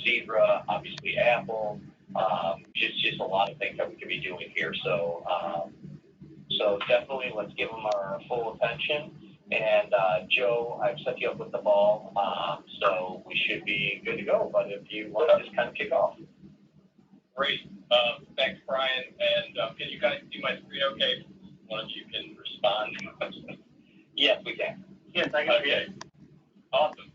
Zebra, obviously Apple, just a lot of things that we could be doing here. So definitely let's give them our full attention. And Joe, I've set you up with the ball, so we should be good to go. But if you want to just kind of kick off. Great. Thanks, Brian. And can you guys see my screen okay? One of you can respond. Yes, we can. Yes, I can. Okay. Awesome.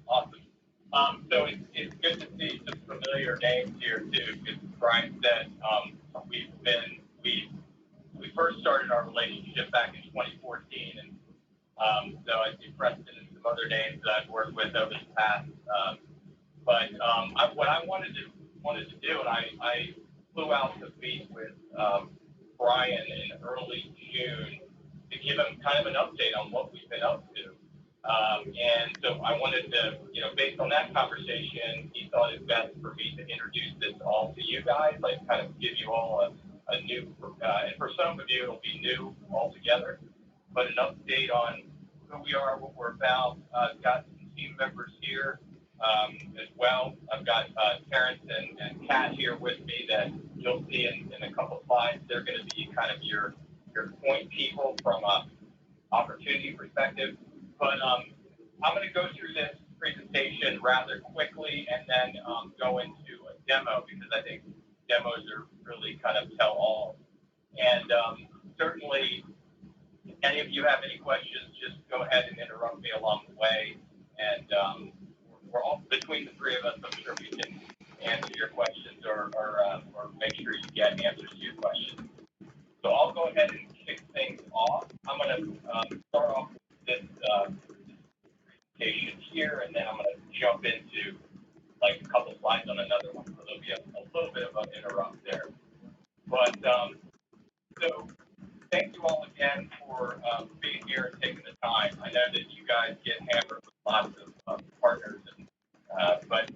So it's good to see some familiar names here too, because Brian said we first started our relationship back in 2014, and so I see Preston and some other names that I've worked with over the past. What I wanted to do, and I flew out to meet with Brian in early June to give him kind of an update on what we've been up to. And so I wanted to, based on that conversation, he thought it best for me to introduce this all to you guys, like kind of give you all a new, and for some of you it'll be new altogether, but an update on who we are, what we're about. I've got some team members here as well. I've got Terrence and Kat here with me that you'll see in a couple slides. They're going to be kind of your point people from a opportunity perspective. But I'm going to go through this presentation rather quickly and then go into a demo, because I think demos are really kind of tell all. And certainly, if any of you have any questions, just go ahead and interrupt me along the way. And we're all, between the three of us, I'm sure we can answer your questions or make sure you get answers to your questions. So I'll go ahead and kick things off. I'm going to start off with this presentation here, and then I'm going to jump into like a couple slides on another one, so there'll be a little bit of an interrupt there. But so thank you all again for being here and taking the time. I know that you guys get hammered with lots of partners, but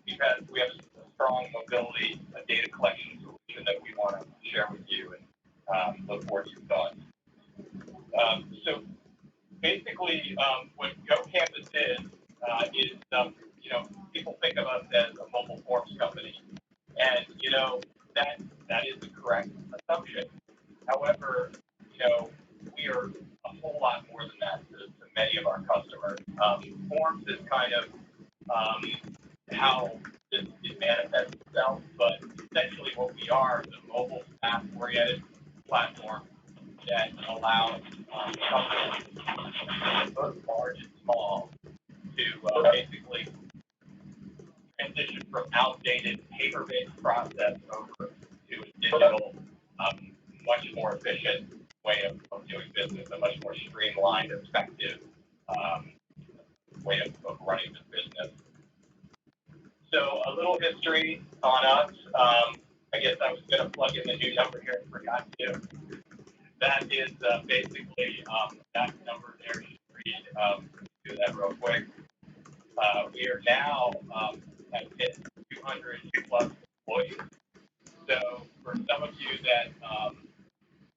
we have a strong mobility data collection solution that we want to share with you, and look forward to your thoughts. So basically, what GoCampus is people think of us as a mobile forms company, and that is the correct assumption. However, we are a whole lot more than that to many of our customers. Forms is kind of how it manifests itself, but essentially what we are is a mobile app-oriented platform that allows companies, both large and small, to basically transition from outdated paper-based process over to a digital, much more efficient way of doing business, a much more streamlined, effective way of running the business. So a little history on us. I guess I was going to plug in the new number here and forgot to. That is basically that number there. Should read. Do that real quick. We are now have hit 200 plus employees. So for some of you that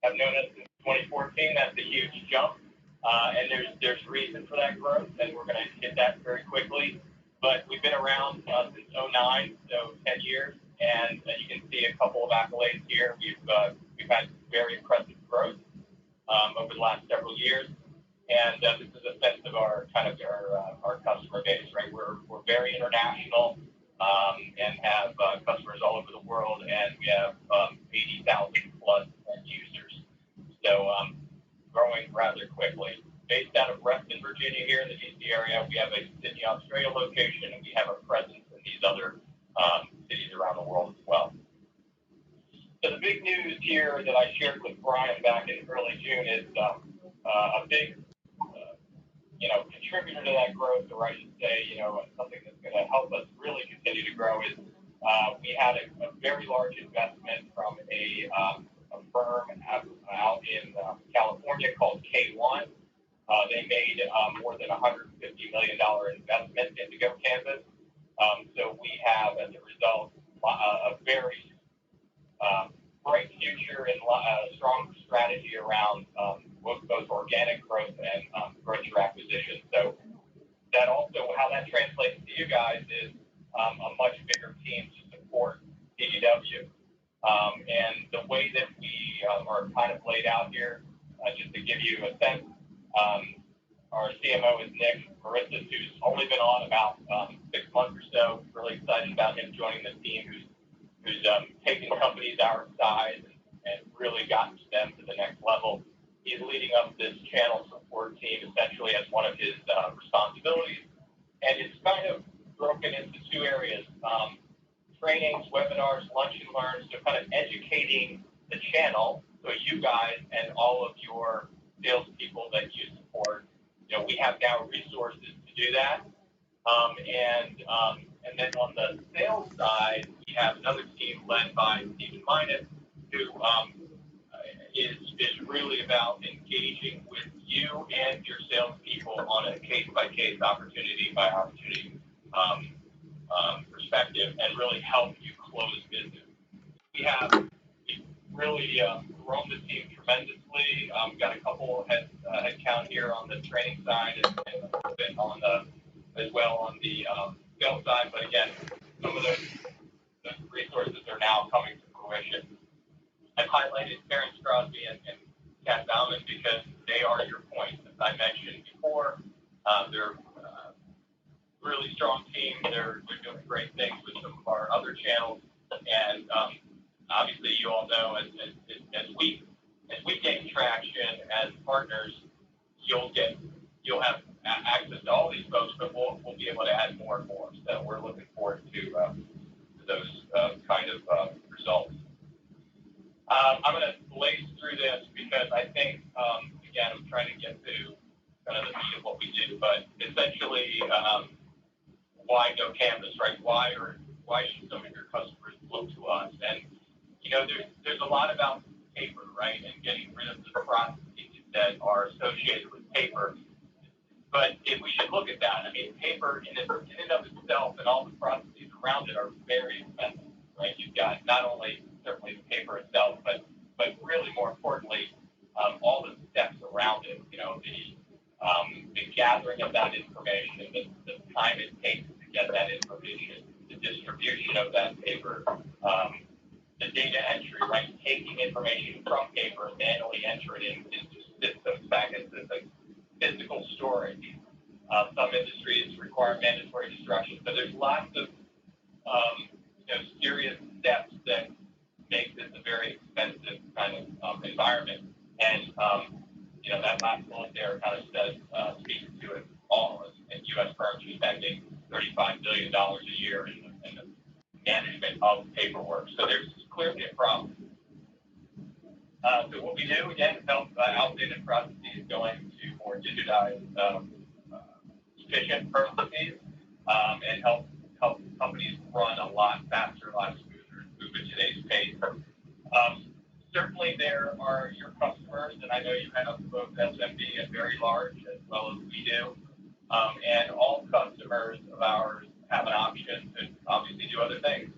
have known us since 2014, that's a huge jump. And there's reason for that growth, and we're going to hit that very quickly. But we've been around since 2009, so 10 years, and you can see a couple of accolades here. We've had very impressive growth over the last several years, and this is a sense of our customer base, right? We're very international and have customers all over the world, and we have 80,000 plus end users. So growing rather quickly. Based out of Reston, Virginia, here in the DC area, we have a Sydney, Australia location, and we have a presence in these other cities around the world as well. So the big news here that I shared with Brian back in early June is a big, contributor to that growth, or I should say, something that's going to help us really continue to grow is we had a very large investment from a firm out in California called K1. They made more than $150 million investment into GoCampus. So we have, as a result, a very bright future and a strong strategy around both organic growth and growth through acquisition. So that also, how that translates to you guys is a much bigger team team to support DDW. And the way that we are kind of laid out here, just to give you a sense, our CMO is Nick Maristas, who's only been on about 6 months or so. Really excited about him joining the team, who's taken companies our size and really gotten them to the next level. He's leading up this channel support team essentially as one of his responsibilities, and it's kind of broken into 2 areas: trainings, webinars, lunch and learns, so kind of educating the channel, so you guys and all of your salespeople that you support. We have now resources to do that. And then on the sales side, we have another team led by Stephen Minus, who is really about engaging with you and your salespeople on a case-by-case, opportunity-by-opportunity perspective, and really help you close business. We've really grown the team tremendously. We've got a couple head count here on the training side and a little bit on as well on the sales side. But again, some of those resources are now coming to fruition. I've highlighted Terrence Crosby and Kat Bauman because they are your points. As I mentioned before, they're really strong team. They're doing great things with some of our other channels, and obviously you all know as we gain traction as partners, you'll have access to all these folks, but we'll be able to add more and more. So we're looking forward to those kind of results. I'm going to blaze through this because I think, again, I'm trying to get to kind of the meat of what we do, but essentially, why no canvas, right? Why should some of your customers look to us? And there's a lot about paper, right, and getting rid of the processes that are associated with paper. But if we should look at that, I mean, paper in and of itself and all the processes around it are very expensive, right? You've got not only certainly the paper itself, but really more importantly, all the steps around it. The gathering of that information, the time it takes to get that information, the distribution of that paper, the data entry, right? Taking information from paper, manually entering it into systems back into the physical storage. Some industries require mandatory destruction, so there's lots of serious steps that make this a very expensive kind of environment. And that last bullet there kind of says, speaks to it all. And U.S. firms are spending $35 billion a year in the management of paperwork. So there's clearly a problem. So what we do, again, is help outdated processes going to more digitized, efficient processes, and help companies run a lot faster, a lot smoother, move at today's pace. Certainly there are your customers, and I know you have both SMB and very large as well as we do. And all customers of ours have an option to obviously do other things.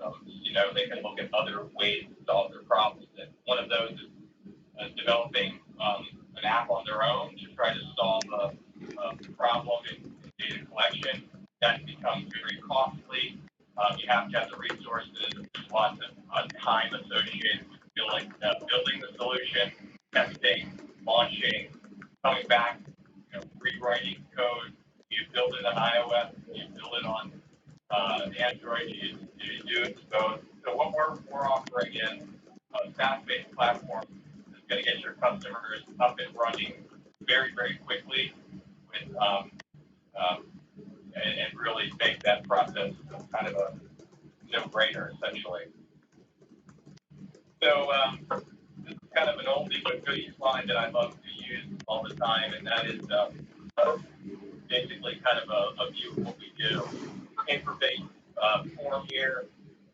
They can look at other ways to solve their problems. And one of those is developing an app on their own to try to solve a problem in data collection. That becomes very costly. You have to have the resources. There's lots of time associated with building the solution, testing, launching, coming back, rewriting code. You build it on iOS, you build it on Android, you do it both. So what we're offering is a SaaS-based platform that's going to get your customers up and running very, very quickly with and really make that process kind of a no-brainer, essentially. So this is kind of an oldie but goodie slide that I love to use all the time, and that is basically kind of a view of what we do. Paper-based form here.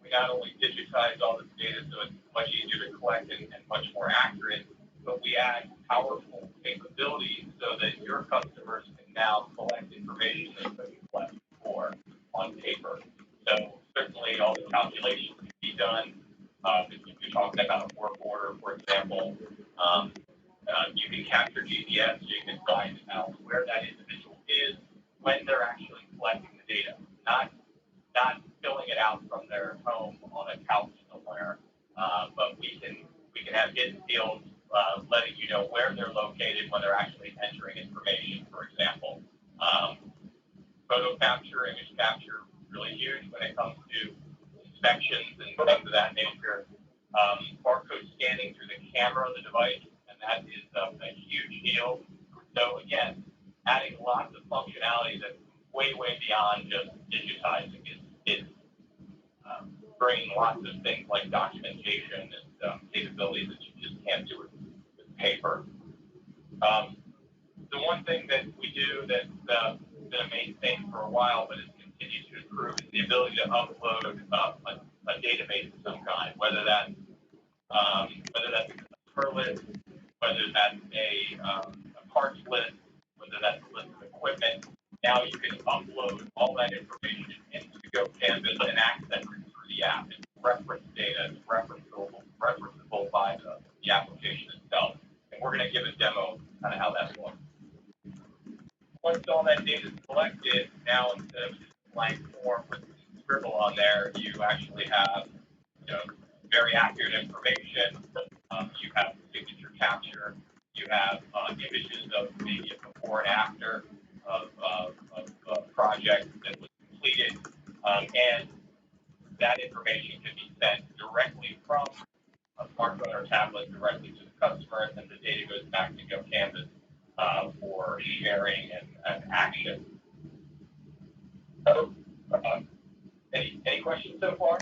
We not only digitize all this data so it's much easier to collect and much more accurate, but we add powerful capabilities so that your customers can now collect information they couldn't collect before on paper. So certainly all the calculations can be done. If you're talking about a work order, for example, you can capture GPS, so you can find out where that individual is when they're actually collecting the data. Not not filling it out from their home on a couch somewhere, but we can have hidden fields letting you know where they're located when they're actually entering information. For example, photo capture, image capture, really huge when it comes to inspections and things of that nature. Barcode scanning through the camera of the device, and that is a huge deal. So again, adding lots of functionality that's way beyond just digitizing is bringing lots of things like documentation and capabilities that you just can't do with paper. The one thing that we do that's been a main thing for a while, but has continued to improve, is the ability to upload a database of some kind, whether that's a customer list, whether that's a parts list, whether that's a list of equipment. Now you can upload all that information into GoCanvas and access it through the app. It's reference data, it's referenceable by the application itself. And we're going to give a demo kind of how that works. Once all that data is collected, now instead of just a blank form with scribble on there, you actually have very accurate information. You have signature capture. You have images of maybe a before and after of a project that was completed, and that information can be sent directly from a smartphone or tablet directly to the customer, and then the data goes back to GoCanvas for sharing and action. So, any questions so far?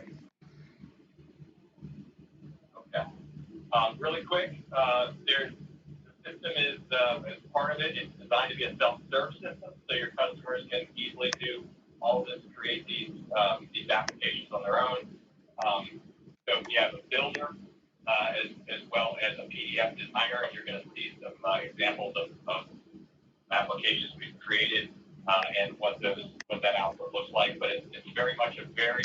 Okay. Really quick, the system is part of it. It's designed to be a self-serve system, so your customers can easily do all of this, create these applications on their own. So we have a builder as well as a PDF designer, and you're going to see some examples of applications we've created and what that output looks like. But it's very much a very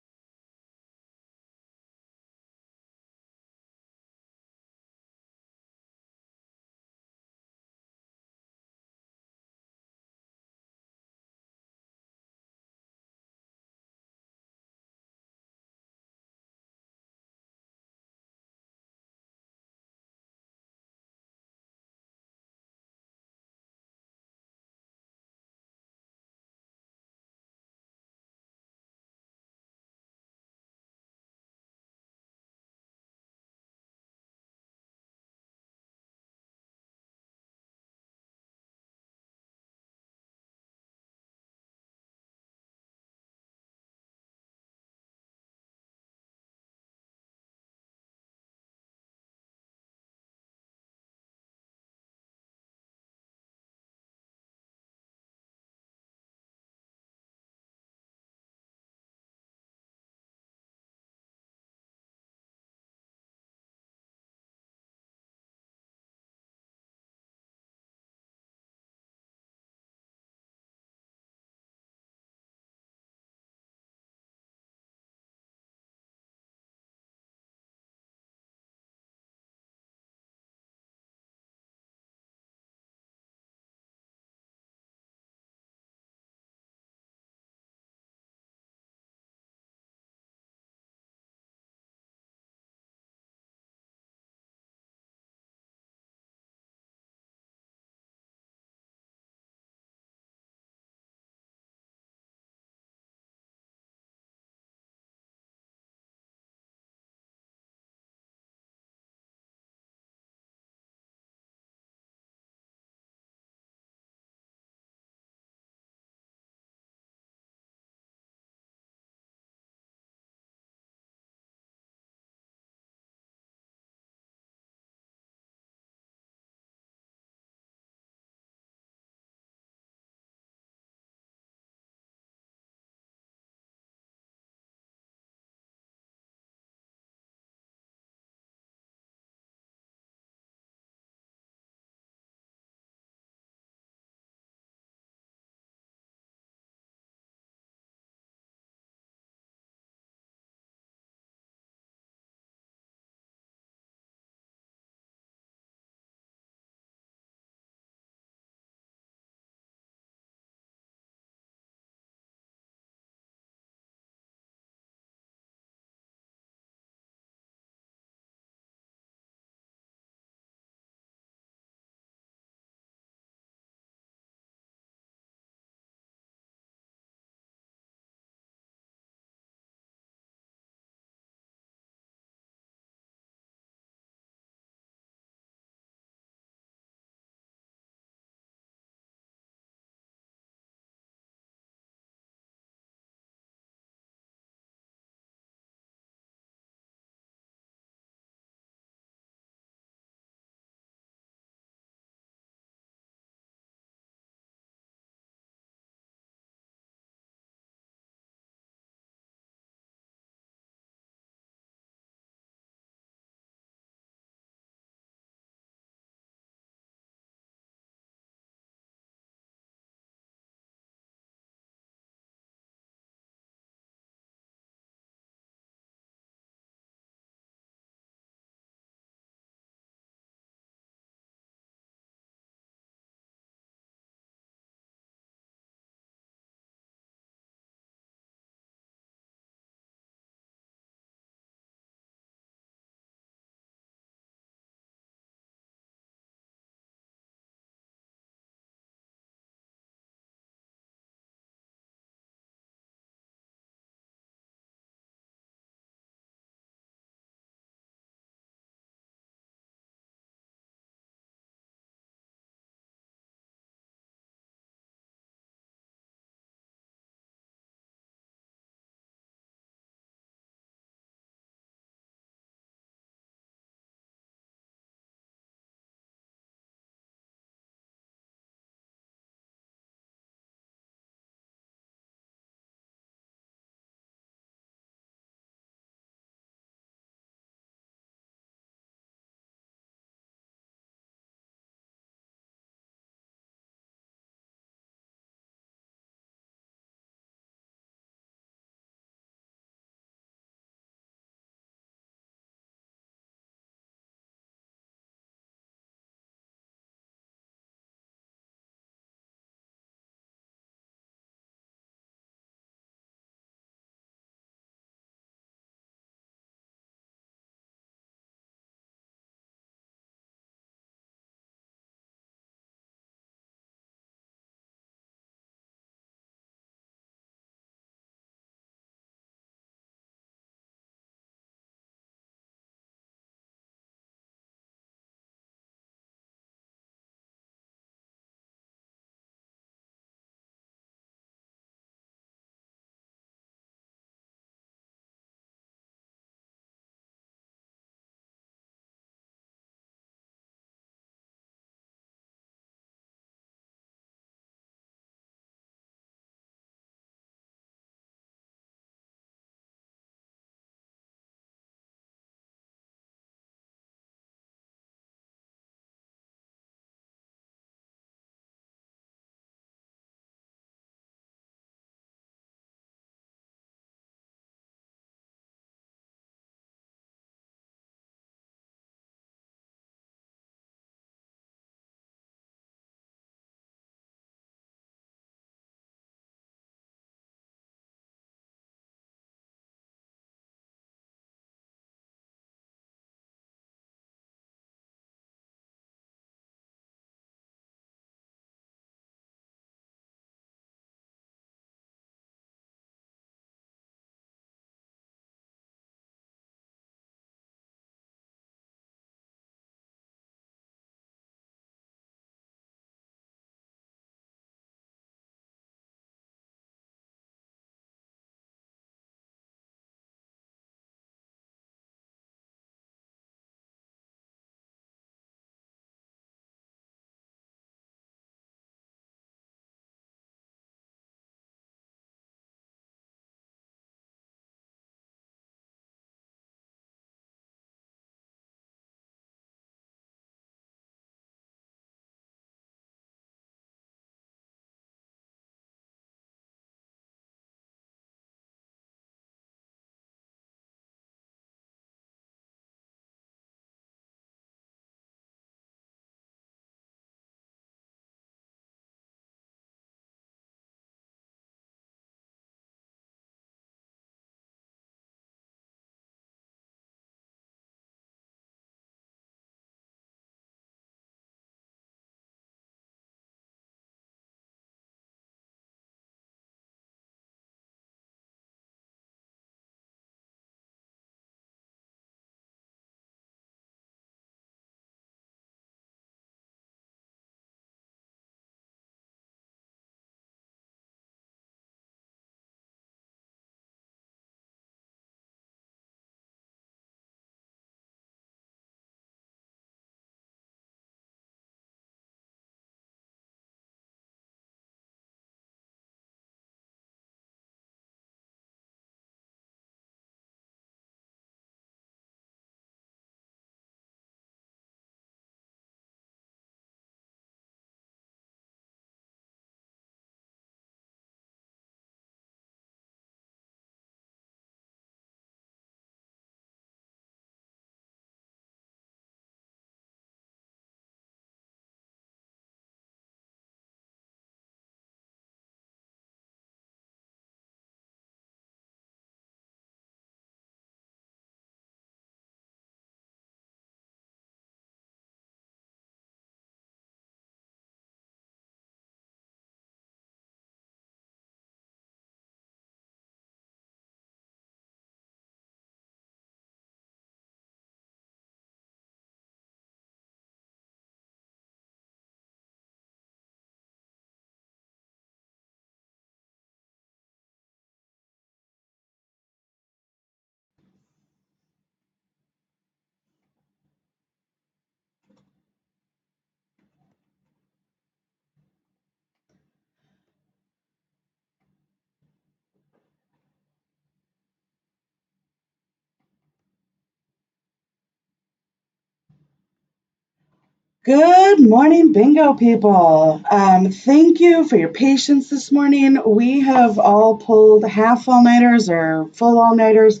Good morning, bingo people. Thank you for your patience this morning. We have all pulled half all-nighters or full all-nighters.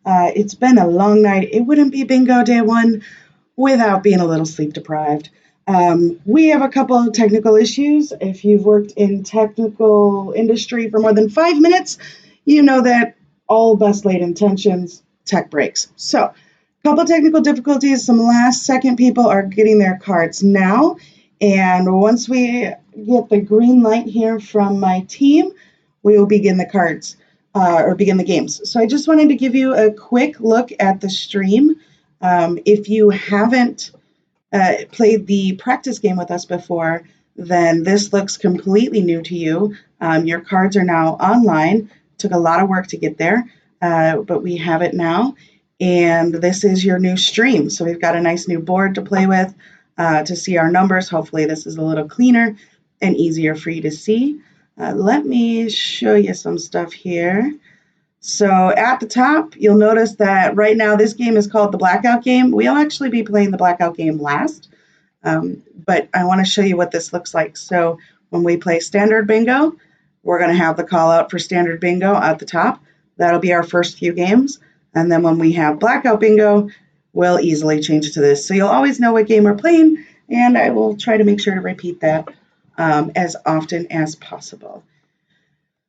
It's been a long night. It wouldn't be bingo day one without being a little sleep deprived. We have a couple of technical issues. If you've worked in technical industry for more than 5 minutes, you know that all best laid intentions, tech breaks. So couple technical difficulties. Some last second people are getting their cards now. And once we get the green light here from my team, we will begin the cards or begin the games. So I just wanted to give you a quick look at the stream. If you haven't played the practice game with us before, then this looks completely new to you. Your cards are now online. Took a lot of work to get there, but we have it now. And this is your new stream. So we've got a nice new board to play with to see our numbers. Hopefully this is a little cleaner and easier for you to see. Let me show you some stuff here. So at the top, you'll notice that right now this game is called the Blackout game. We'll actually be playing the Blackout game last, but I want to show you what this looks like. So when we play standard bingo, we're going to have the call out for standard bingo at the top. That'll be our first few games. And then when we have Blackout bingo, we'll easily change it to this. So you'll always know what game we're playing, and I will try to make sure to repeat that as often as possible.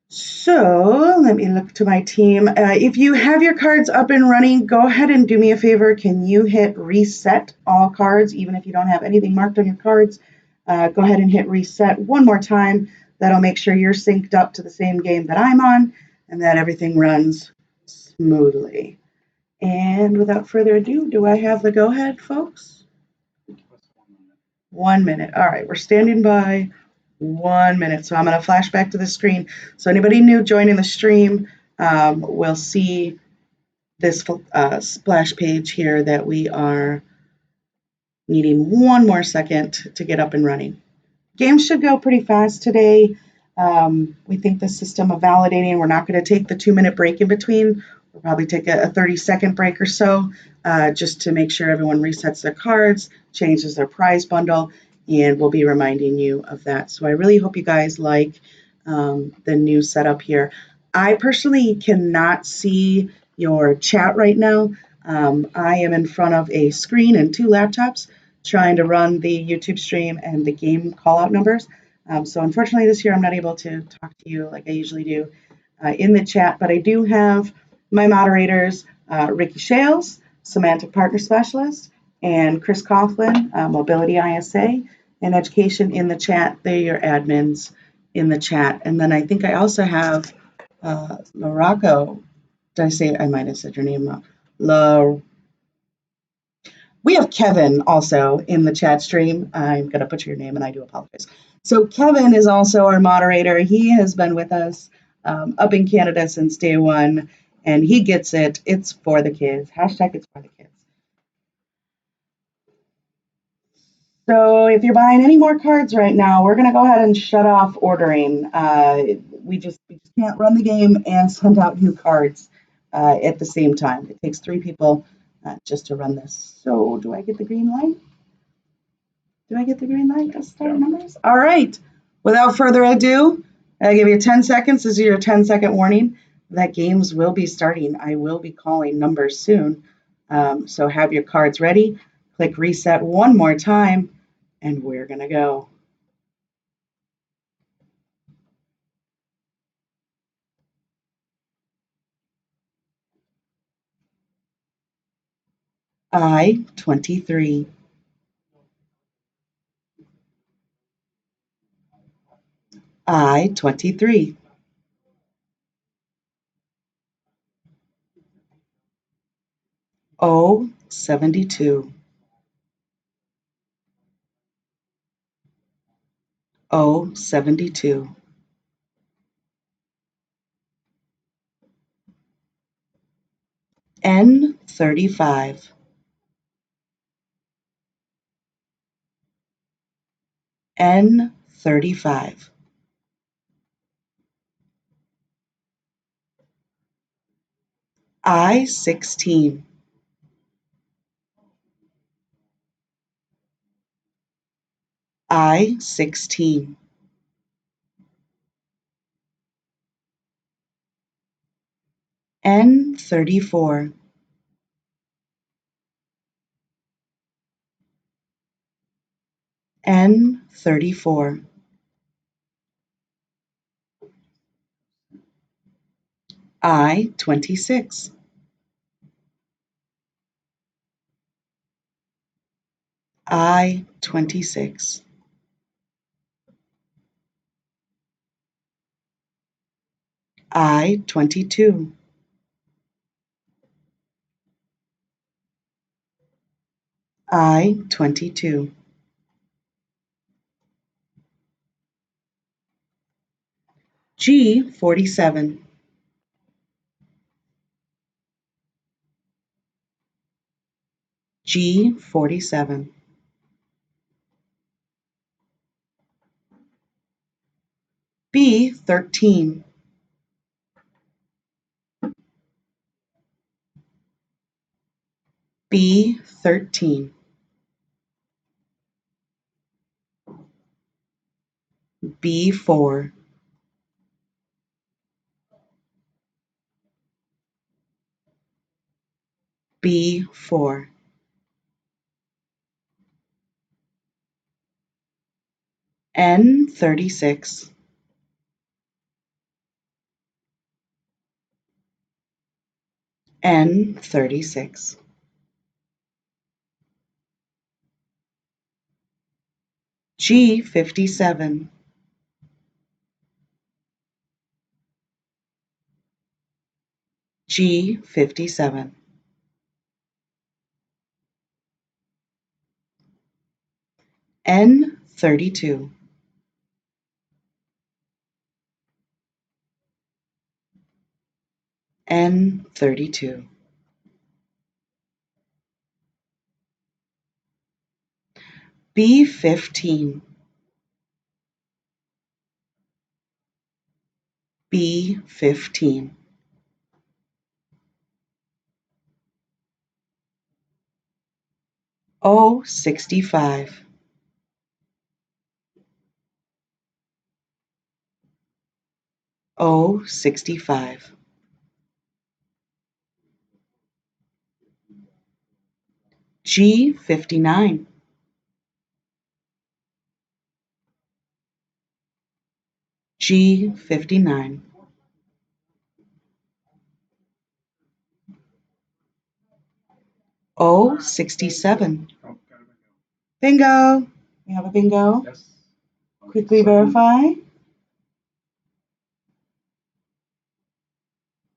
So let me look to my team. If you have your cards up and running, go ahead and do me a favor. Can you hit reset all cards, even if you don't have anything marked on your cards? Go ahead and hit reset one more time. That'll make sure you're synced up to the same game that I'm on and that everything runs smoothly. And without further ado, do I have the go-ahead, folks? 1 minute. All right, we're standing by. 1 minute. So I'm going to flash back to the screen. So anybody new joining the stream will see this splash page here that we are needing one more second to get up and running. Games should go pretty fast today. We think the system of validating, we're not going to take the 2-minute break in between. We'll probably take a 30-second break or so just to make sure everyone resets their cards, changes their prize bundle, and we'll be reminding you of that. So I really hope you guys like the new setup here. I personally cannot see your chat right now. I am in front of a screen and 2 laptops trying to run the YouTube stream and the game call-out numbers. So unfortunately this year I'm not able to talk to you like I usually do in the chat, but I do have my moderators, Ricky Shales, Semantic Partner Specialist, and Chris Coughlin, Mobility ISA, and Education in the chat. They're your admins in the chat. And then I think I also have Morocco. I might have said your name wrong. We have Kevin also in the chat stream. I'm going to butcher your name and I do apologize. So Kevin is also our moderator. He has been with us up in Canada since day one, and he gets it. It's for the kids. Hashtag it's for the kids. So if you're buying any more cards right now, we're going to go ahead and shut off ordering. We just can't run the game and send out new cards at the same time. It takes 3 people just to run this. So do I get the green light? Do I get the green light to start numbers? All right. Without further ado, I give you 10 seconds. This is your 10-second warning that games will be starting. I will be calling numbers soon. So have your cards ready. Click reset one more time, and we're going to go. I-23. I-23. O-72. O-72. N-35. N-35. I-16. I 16, N 34, N 34, I 26, I 26, I 22, I 22, G 47, G 47, B 13, B 13, B 4, B 4, N 36, N 36, G 57, G 57, N 32, N 32, B 15, B 15, O 65, O 65, G 59, G 59, O 67. Bingo. We have a bingo. Yes. Quickly verify.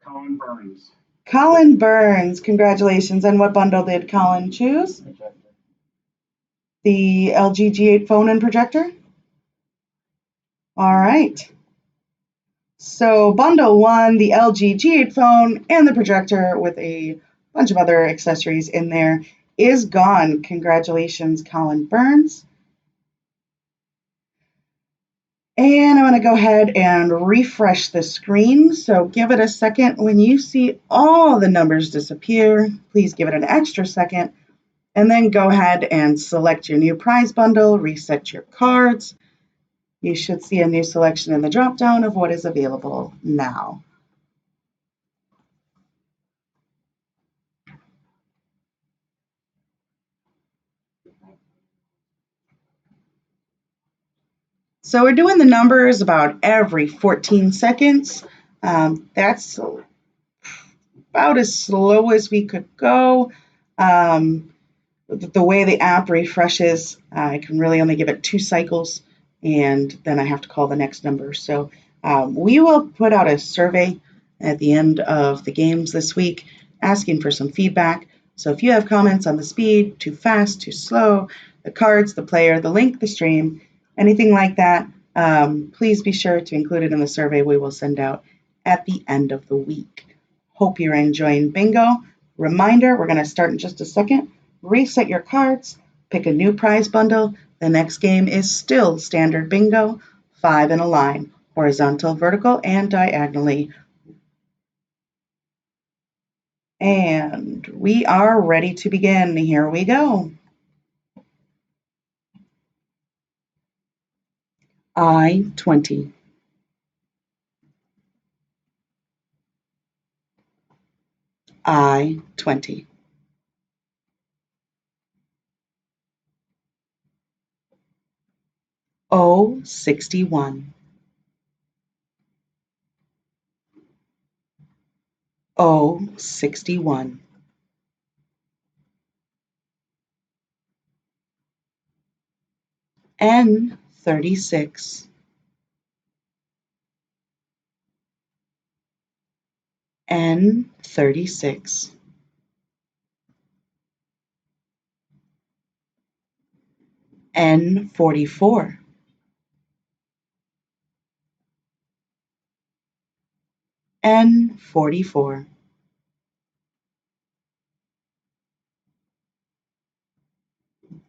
Colin Burns. Colin Burns, congratulations. And what bundle did Colin choose? The LG G8 phone and projector? All right. So bundle one, the LG G8 phone and the projector with a bunch of other accessories in there is gone. Congratulations, Colin Burns. And I'm going to go ahead and refresh the screen. So give it a second. When you see all the numbers disappear, please give it an extra second. And then go ahead and select your new prize bundle, reset your cards. You should see a new selection in the drop-down of what is available now. So we're doing the numbers about every 14 seconds. That's about as slow as we could go. The way the app refreshes, I can really only give it 2 cycles, and then I have to call the next number. So we will put out a survey at the end of the games this week asking for some feedback. So if you have comments on the speed, too fast, too slow, the cards, the player, the link, the stream, anything like that, please be sure to include it in the survey we will send out at the end of the week. Hope you're enjoying bingo. Reminder, we're going to start in just a second. Reset your cards, pick a new prize bundle. The next game is still standard bingo, 5 in a line, horizontal, vertical, and diagonally. And we are ready to begin. Here we go. I-20. I-20. O-61. O-61. N-36. N-36. N-44. N-44.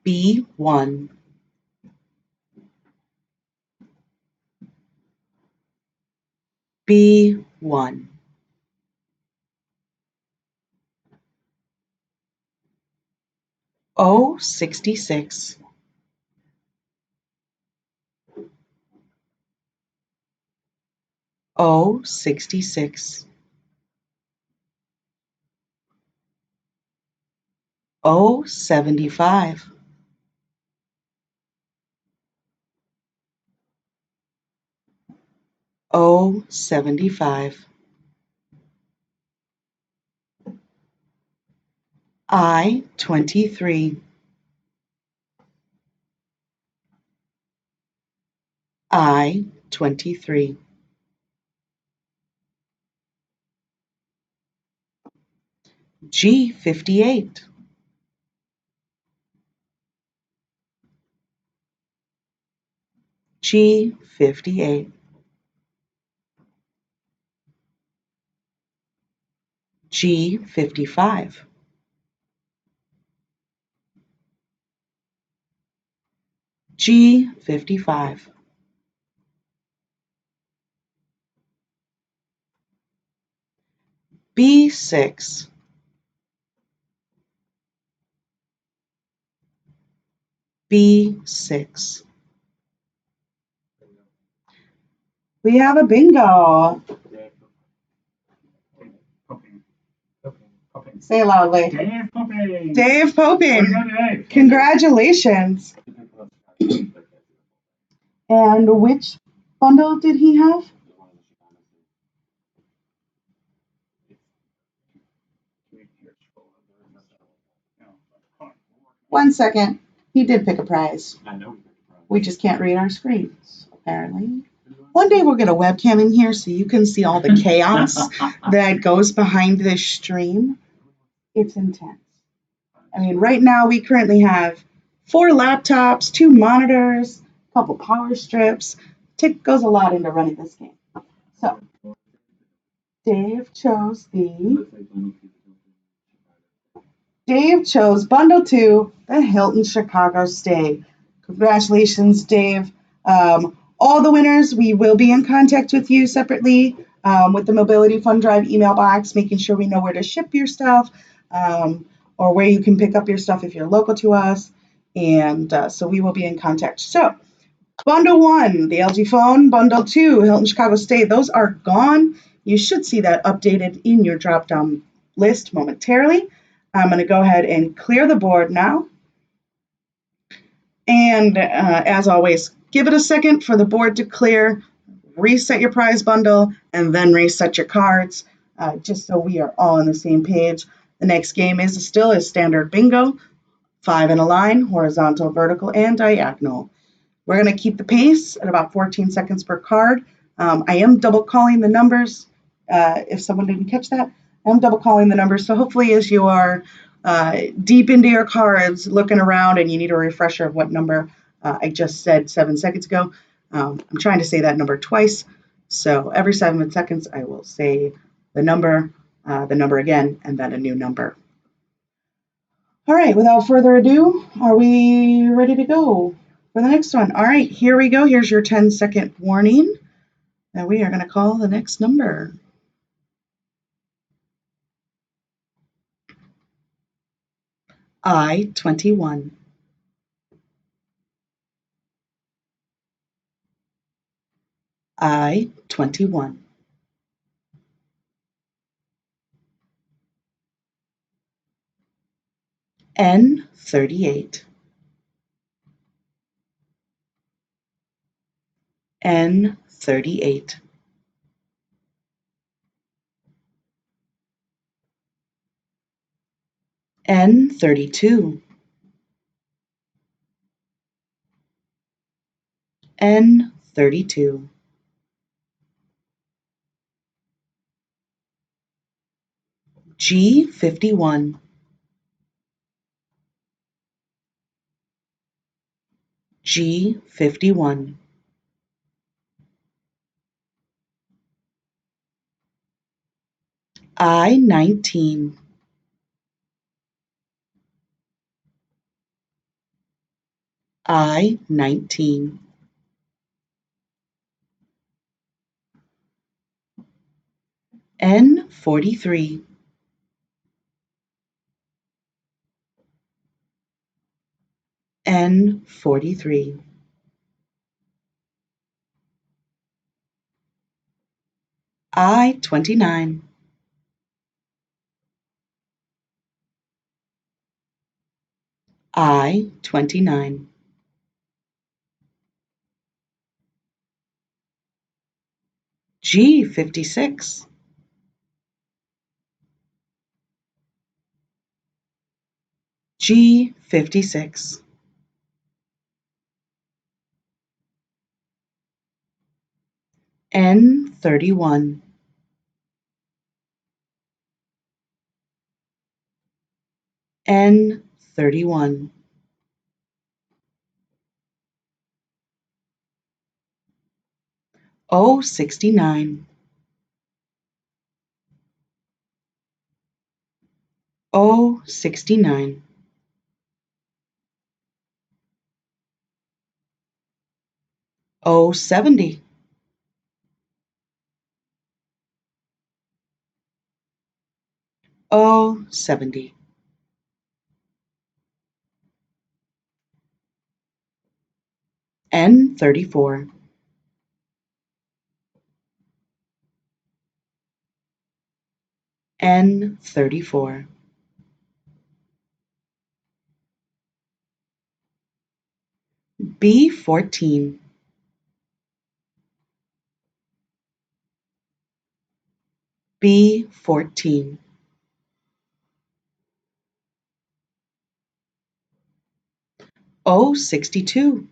B-1. B-1. O-66. O-66. O-75. O-75. I-23. I-23. G-58. G-58. G-55. G-55. B-6. B-6. We have a bingo. Say it loudly. Dave Popping. Dave Popin. Dave. Congratulations. And which bundle did he have? One second. He did pick a prize. I know. We just can't read our screens, apparently. One day we'll get a webcam in here so you can see all the chaos that goes behind this stream. It's intense. I mean, right now we currently have 4 laptops, 2 monitors, a couple power strips. Tick goes a lot into running this game. So, Dave chose Bundle 2, the Hilton Chicago Stay. Congratulations, Dave. All the winners, we will be in contact with you separately with the Mobility Fund Drive email box, making sure we know where to ship your stuff or where you can pick up your stuff if you're local to us. And so we will be in contact. So, Bundle 1, the LG phone. Bundle 2, Hilton Chicago Stay. Those are gone. You should see that updated in your drop-down list momentarily. I'm going to go ahead and clear the board now. And as always, give it a second for the board to clear, reset your prize bundle, and then reset your cards, just so we are all on the same page. The next game is still a standard bingo, 5 in a line, horizontal, vertical, and diagonal. We're going to keep the pace at about 14 seconds per card. I am double calling the numbers. If someone didn't catch that, I'm double calling the numbers. So hopefully as you are deep into your cards, looking around, and you need a refresher of what number I just said 7 seconds ago, I'm trying to say that number twice. So every 7 seconds, I will say the number again, and then a new number. All right, without further ado, are we ready to go for the next one? All right, here we go. Here's your 10-second warning. And we are going to call the next number. I-21. I-21, N-38, N-38, N-32, N-32, G-51, G-51, I-19, I-19, N-43, N-43, I-29, I-29, G-56, G-56, N-31, N-31, O-69, O-69, O-70, O-70, N-34, N-34, B-14, B-14, O-62,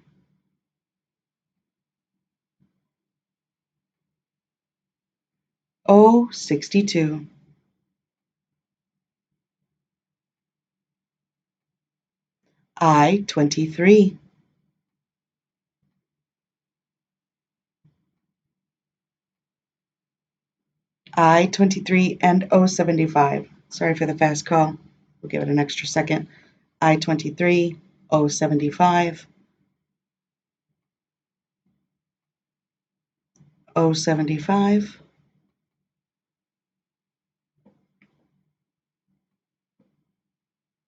O-62, I-23, I-23 and O-75. Sorry for the fast call. We'll give it an extra second. I-23, O-75, O-75,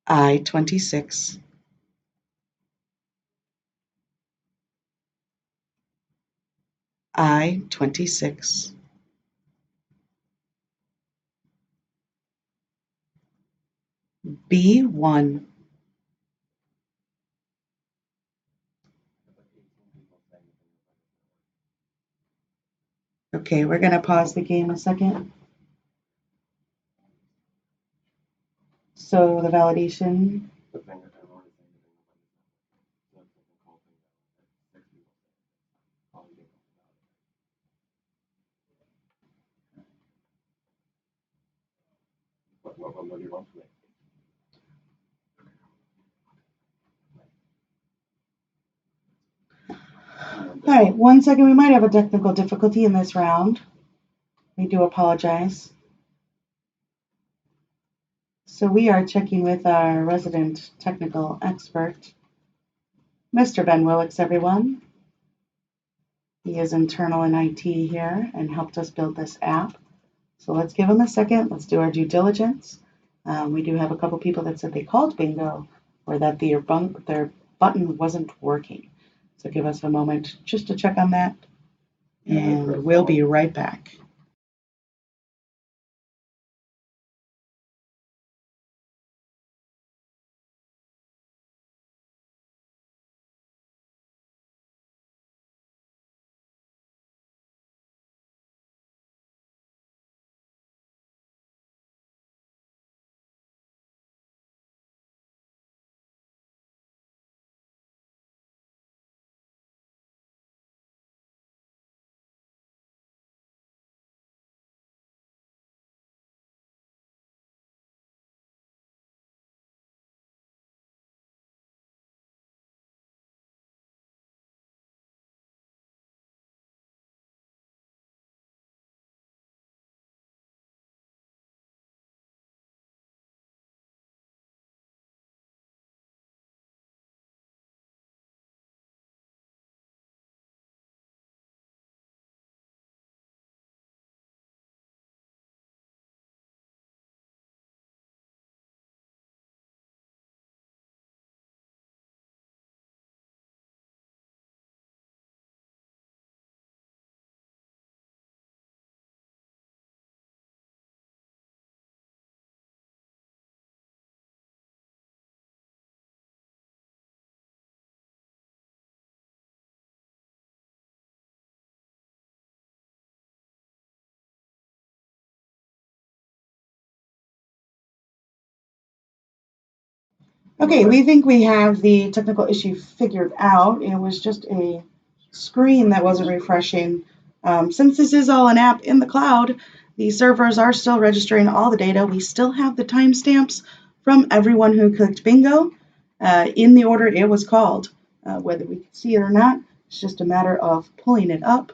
I-26, I-26, B-1. Okay, we're going to pause the game a second. So the validation. All right, 1 second. We might have a technical difficulty in this round. We do apologize. So we are checking with our resident technical expert, Mr. Ben Willix, everyone. He is internal in IT here and helped us build this app. So let's give him a second. Let's do our due diligence. We do have a couple people that said they called bingo or that their button wasn't working. So give us a moment just to check on that. and we'll be right back. Okay, we think we have the technical issue figured out. It was just a screen that wasn't refreshing. Since this is all an app in the cloud, the servers are still registering all the data. We still have the timestamps from everyone who clicked bingo in the order it was called. Whether we can see it or not, it's just a matter of pulling it up.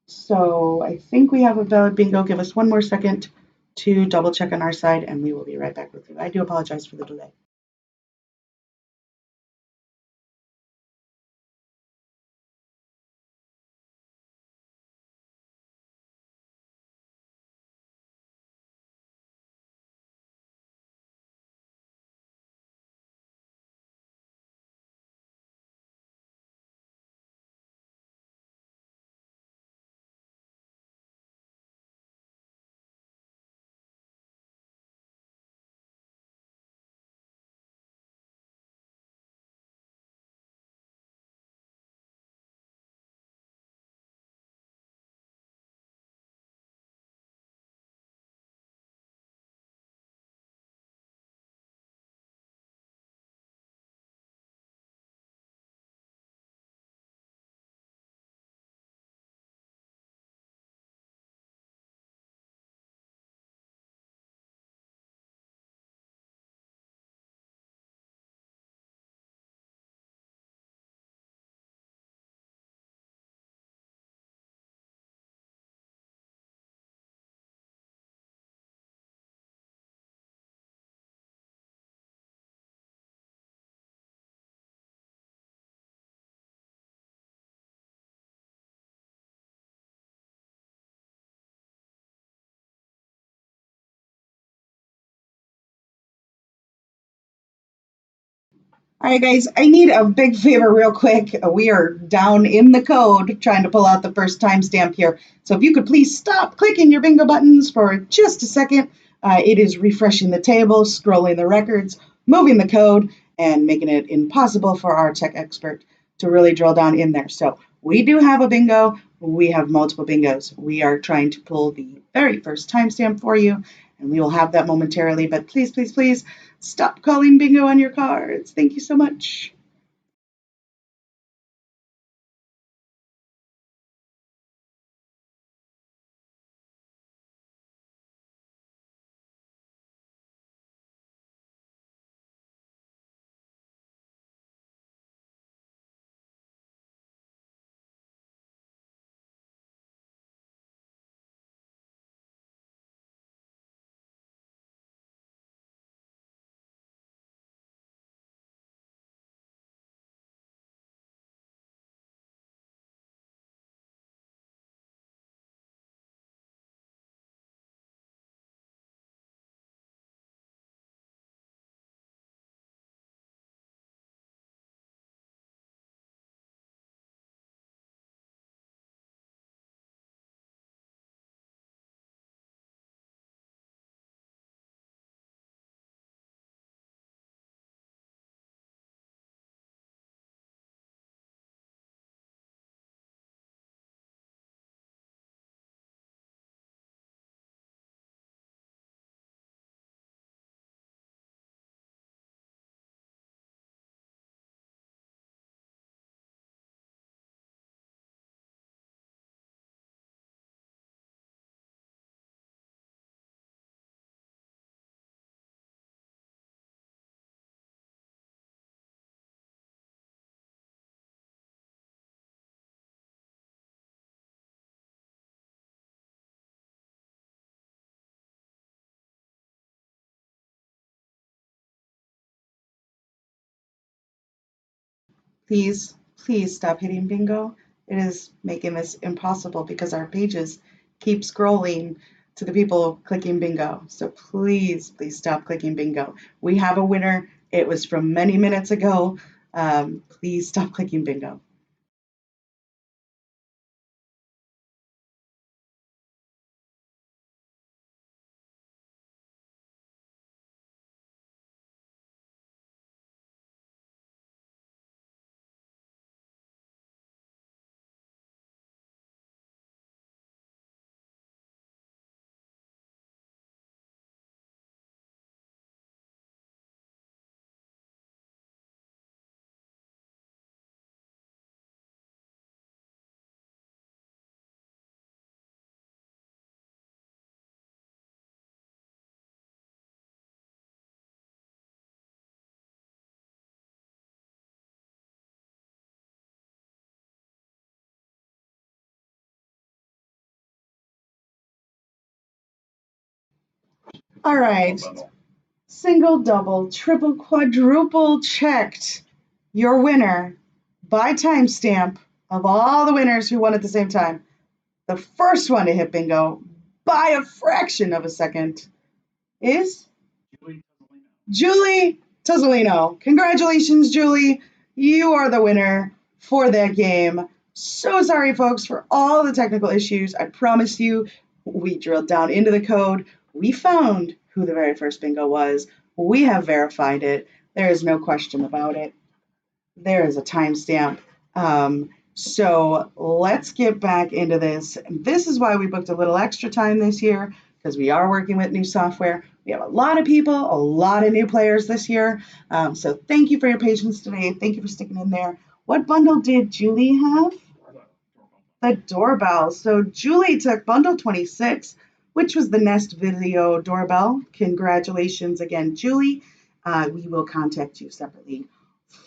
So I think we have a valid bingo. Give us one more second to double check on our side, and we will be right back with you. I do apologize for the delay. All right, guys, I need a big favor real quick. We are down in the code trying to pull out the first timestamp here. So if you could please stop clicking your bingo buttons for just a second. It is refreshing the table, scrolling the records, moving the code, and making it impossible for our tech expert to really drill down in there. So we do have a bingo. We have multiple bingos. We are trying to pull the very first timestamp for you, and we will have that momentarily. But please, please, please, stop calling bingo on your cards. Thank you so much. please, please stop hitting bingo. It is making this impossible because our pages keep scrolling to the people clicking bingo. So please, please stop clicking bingo. We have a winner. It was from many minutes ago. Please stop clicking bingo. All right. Single, double, triple, quadruple checked your winner by timestamp of all the winners who won at the same time. The first one to hit bingo by a fraction of a second is Julie Tozzolino. Congratulations, Julie. You are the winner for that game. So sorry, folks, for all the technical issues. I promise you, we drilled down into the code. We found who the very first bingo was. We have verified it. There is no question about it. There is a timestamp. So let's get back into this. This is why we booked a little extra time this year, because we are working with new software. We have a lot of people, a lot of new players this year. So thank you for your patience today. Thank you for sticking in there. What bundle did Julie have? The doorbell. So Julie took bundle 26, which was the Nest Video doorbell. Congratulations again, Julie. We will contact you separately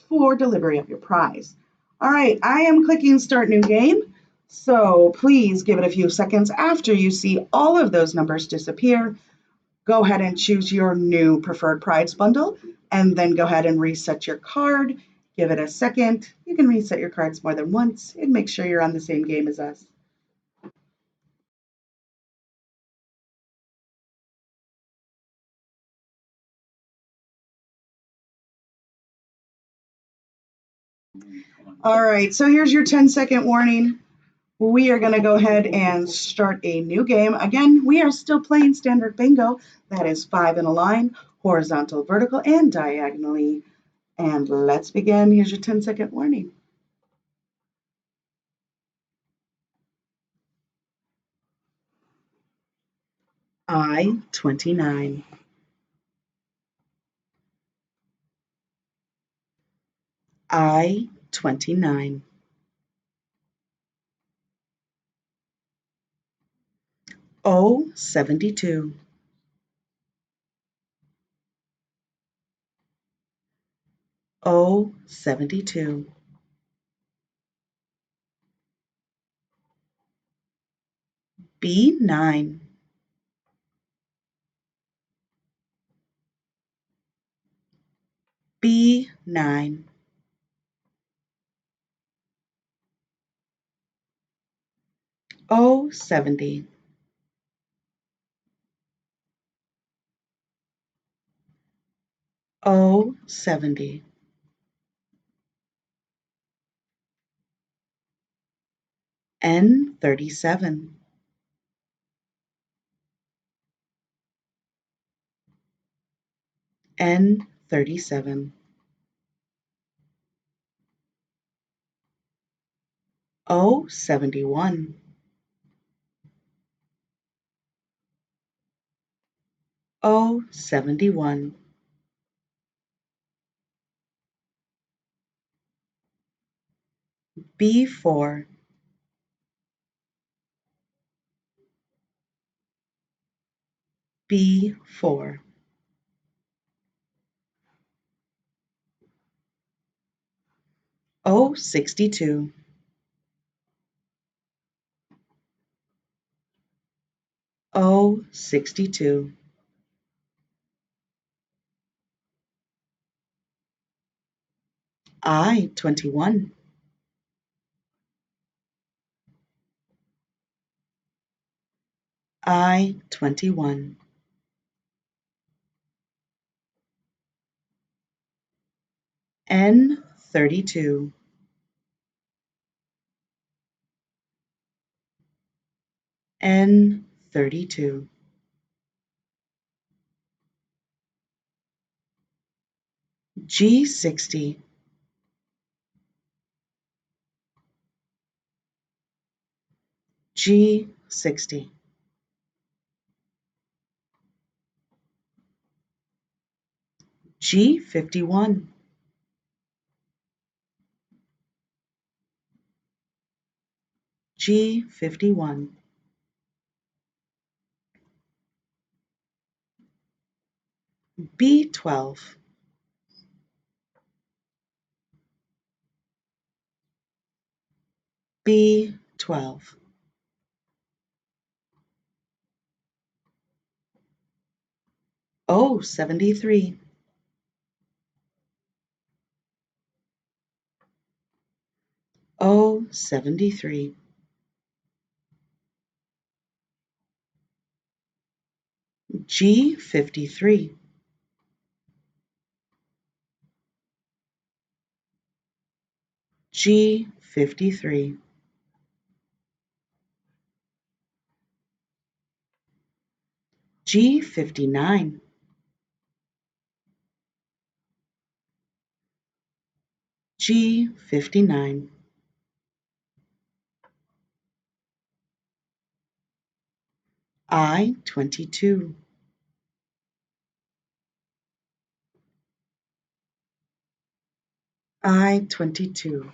for delivery of your prize. All right, I am clicking start new game. So please give it a few seconds after you see all of those numbers disappear. Go ahead and choose your new preferred prize bundle, and then go ahead and reset your card. Give it a second. You can reset your cards more than once and make sure you're on the same game as us. All right, so here's your 10-second warning. We are going to go ahead and start a new game. Again, we are still playing standard bingo. That is 5 in a line, horizontal, vertical, and diagonally. And let's begin. Here's your 10-second warning. I-29. I-29. O-72. O-72. B9. B9. O-70. O-70. N-37. N-37. O-71. O-71. B4. B4. O-62. O-62. I-21, I-21, N-32, N-32, G-60, G-60, G-51, G-51, B-12, B-12, O-73, O-73, G-53, G-53, G-59, G-59, I-22, I-22,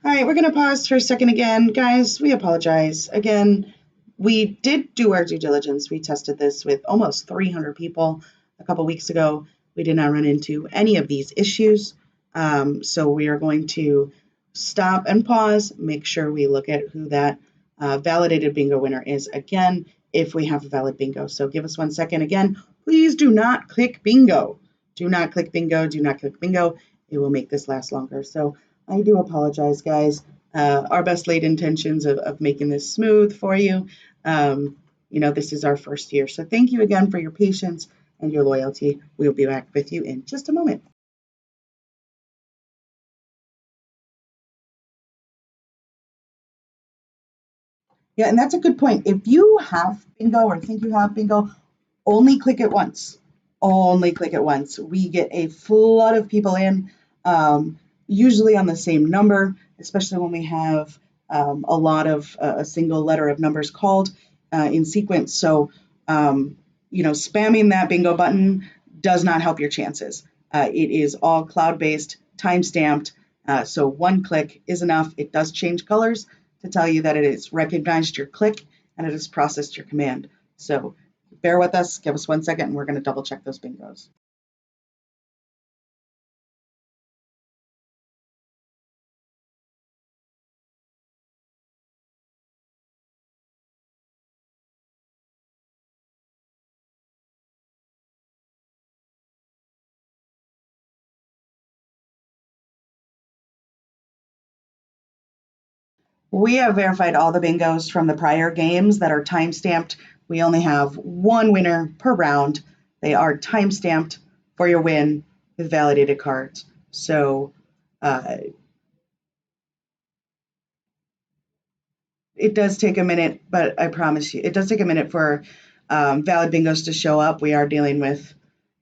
All right, we're going to pause for a second again. Guys, we apologize. Again, we did do our due diligence. We tested this with almost 300 people a couple weeks ago. We did not run into any of these issues. So we are going to stop and pause, make sure we look at who that validated bingo winner is again, if we have a valid bingo. So give us 1 second. Again, please do not click bingo. Do not click bingo. Do not click bingo. It will make this last longer. So I do apologize, guys. Our best laid intentions of making this smooth for you. This is our first year. So thank you again for your patience and your loyalty. We'll be back with you in just a moment. Yeah, and that's a good point. If you have bingo or think you have bingo, only click it once. Only click it once. We get a flood of people in, usually on the same number, especially when we have a lot of a single letter of numbers called in sequence. So, spamming that bingo button does not help your chances. It is all cloud-based, time-stamped, so 1 click is enough. It does change colors to tell you that it has recognized your click and it has processed your command. So bear with us, give us 1 second, and we're going to double check those bingos. We have verified all the bingos from the prior games that are time-stamped. We only have 1 winner per round. They are time-stamped for your win with validated cards. So it does take a minute, but I promise you, it does take a minute for valid bingos to show up. We are dealing with,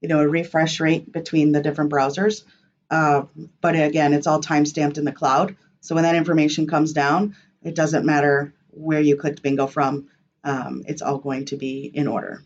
a refresh rate between the different browsers. But again, it's all time-stamped in the cloud. So when that information comes down, it doesn't matter where you clicked bingo from. It's all going to be in order.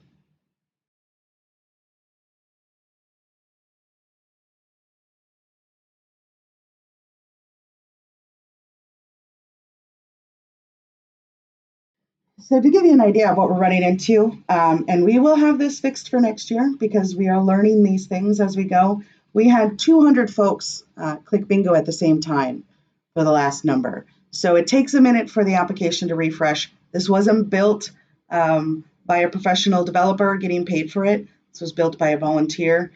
So to give you an idea of what we're running into, and we will have this fixed for next year because we are learning these things as we go. We had 200 folks click bingo at the same time for the last number. So it takes a minute for the application to refresh. This wasn't built by a professional developer getting paid for it. This was built by a volunteer,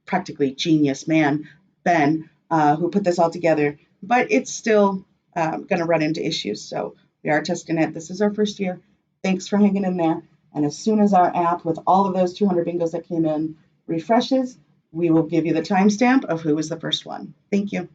practically genius man, Ben, who put this all together. But it's still going to run into issues. So we are testing it. This is our first year. Thanks for hanging in there. And as soon as our app with all of those 200 bingos that came in refreshes, we will give you the timestamp of who was the first one. Thank you.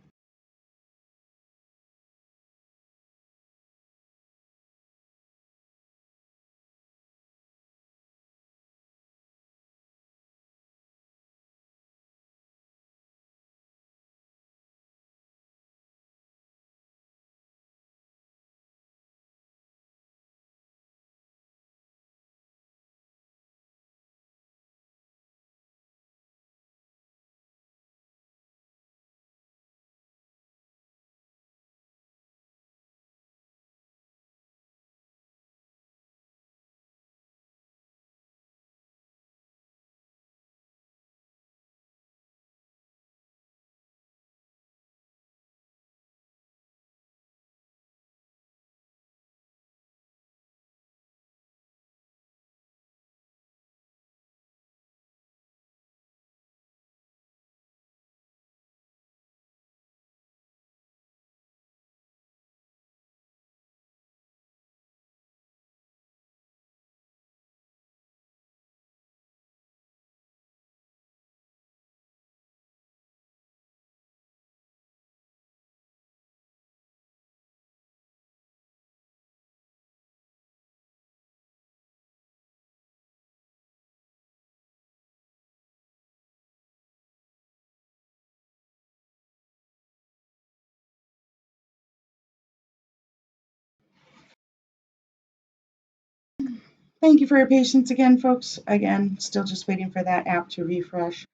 Thank you for your patience again, folks. Again, still just waiting for that app to refresh.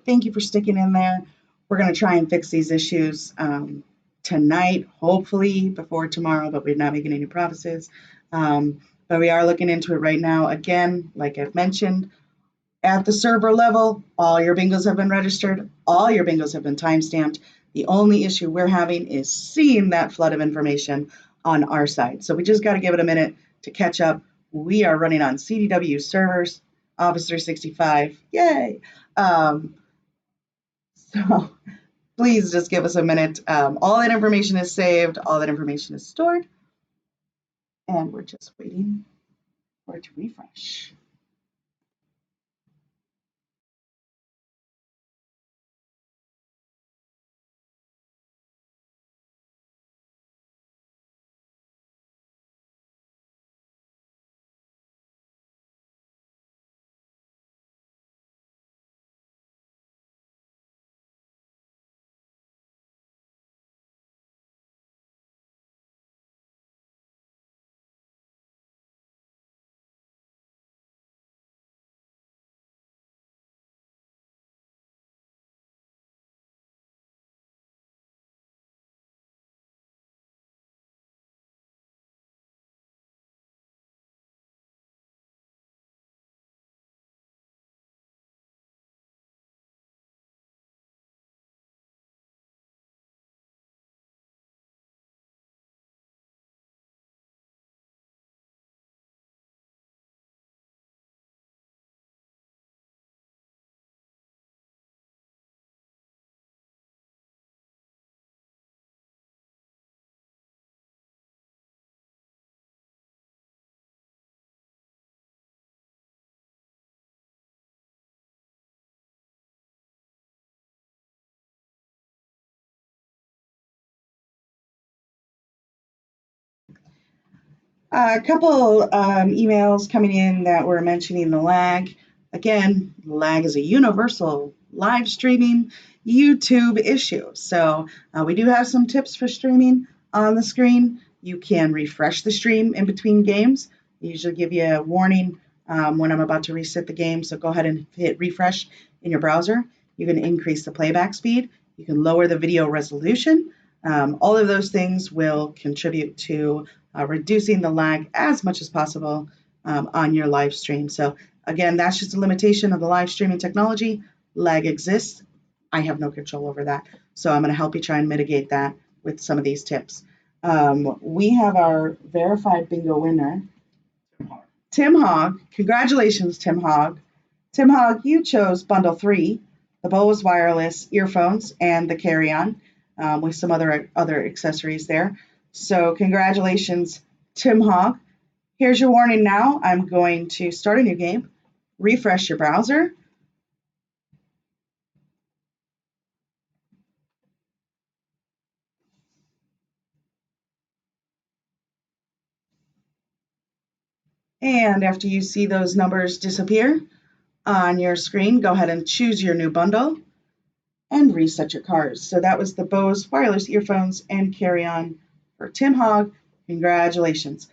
Thank you for sticking in there. We're going to try and fix these issues tonight, hopefully before tomorrow, but we're not making any promises. But we are looking into it right now. Again, like I've mentioned, at the server level, all your bingos have been registered, all your bingos have been timestamped. The only issue we're having is seeing that flood of information on our side. So we just got to give it a minute to catch up. We are running on CDW servers, Office 365, yay! So please just give us a minute. All that information is saved, all that information is stored, and we're just waiting for it to refresh. A couple emails coming in that were mentioning the lag. Again, lag is a universal live streaming YouTube issue. So we do have some tips for streaming on the screen. You can refresh the stream in between games. I usually give you a warning when I'm about to reset the game. So go ahead and hit refresh in your browser. You can increase the playback speed. You can lower the video resolution. All of those things will contribute to reducing the lag as much as possible on your live stream. So again, that's just a limitation of the live streaming technology. Lag exists. I have no control over that. So I'm going to help you try and mitigate that with some of these tips. We have our verified bingo winner, Tim Hogg. Congratulations, Tim Hogg. Tim Hogg, you chose bundle 3, the Bose wireless earphones and the carry-on with some other accessories there. So congratulations, Tim Hogg. Here's your warning now. I'm going to start a new game, refresh your browser. And after you see those numbers disappear on your screen, go ahead and choose your new bundle and reset your cards. So that was the Bose wireless earphones and carry-on for Tim Hogg. Congratulations.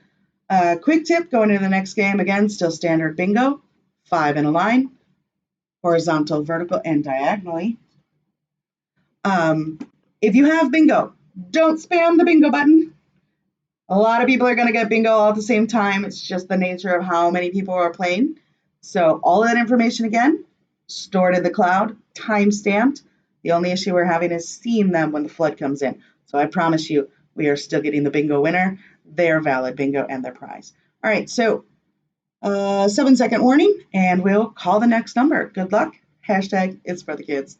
Quick tip going into the next game, again, still standard bingo, 5 in a line, horizontal, vertical, and diagonally. If you have bingo, don't spam the bingo button. A lot of people are going to get bingo all at the same time. It's just the nature of how many people are playing. So all of that information, again, stored in the cloud, time-stamped. The only issue we're having is seeing them when the flood comes in. So I promise you, we are still getting the bingo winner, their valid bingo, and their prize. All right, so 7-second warning, and we'll call the next number. Good luck. Hashtag it's for the kids.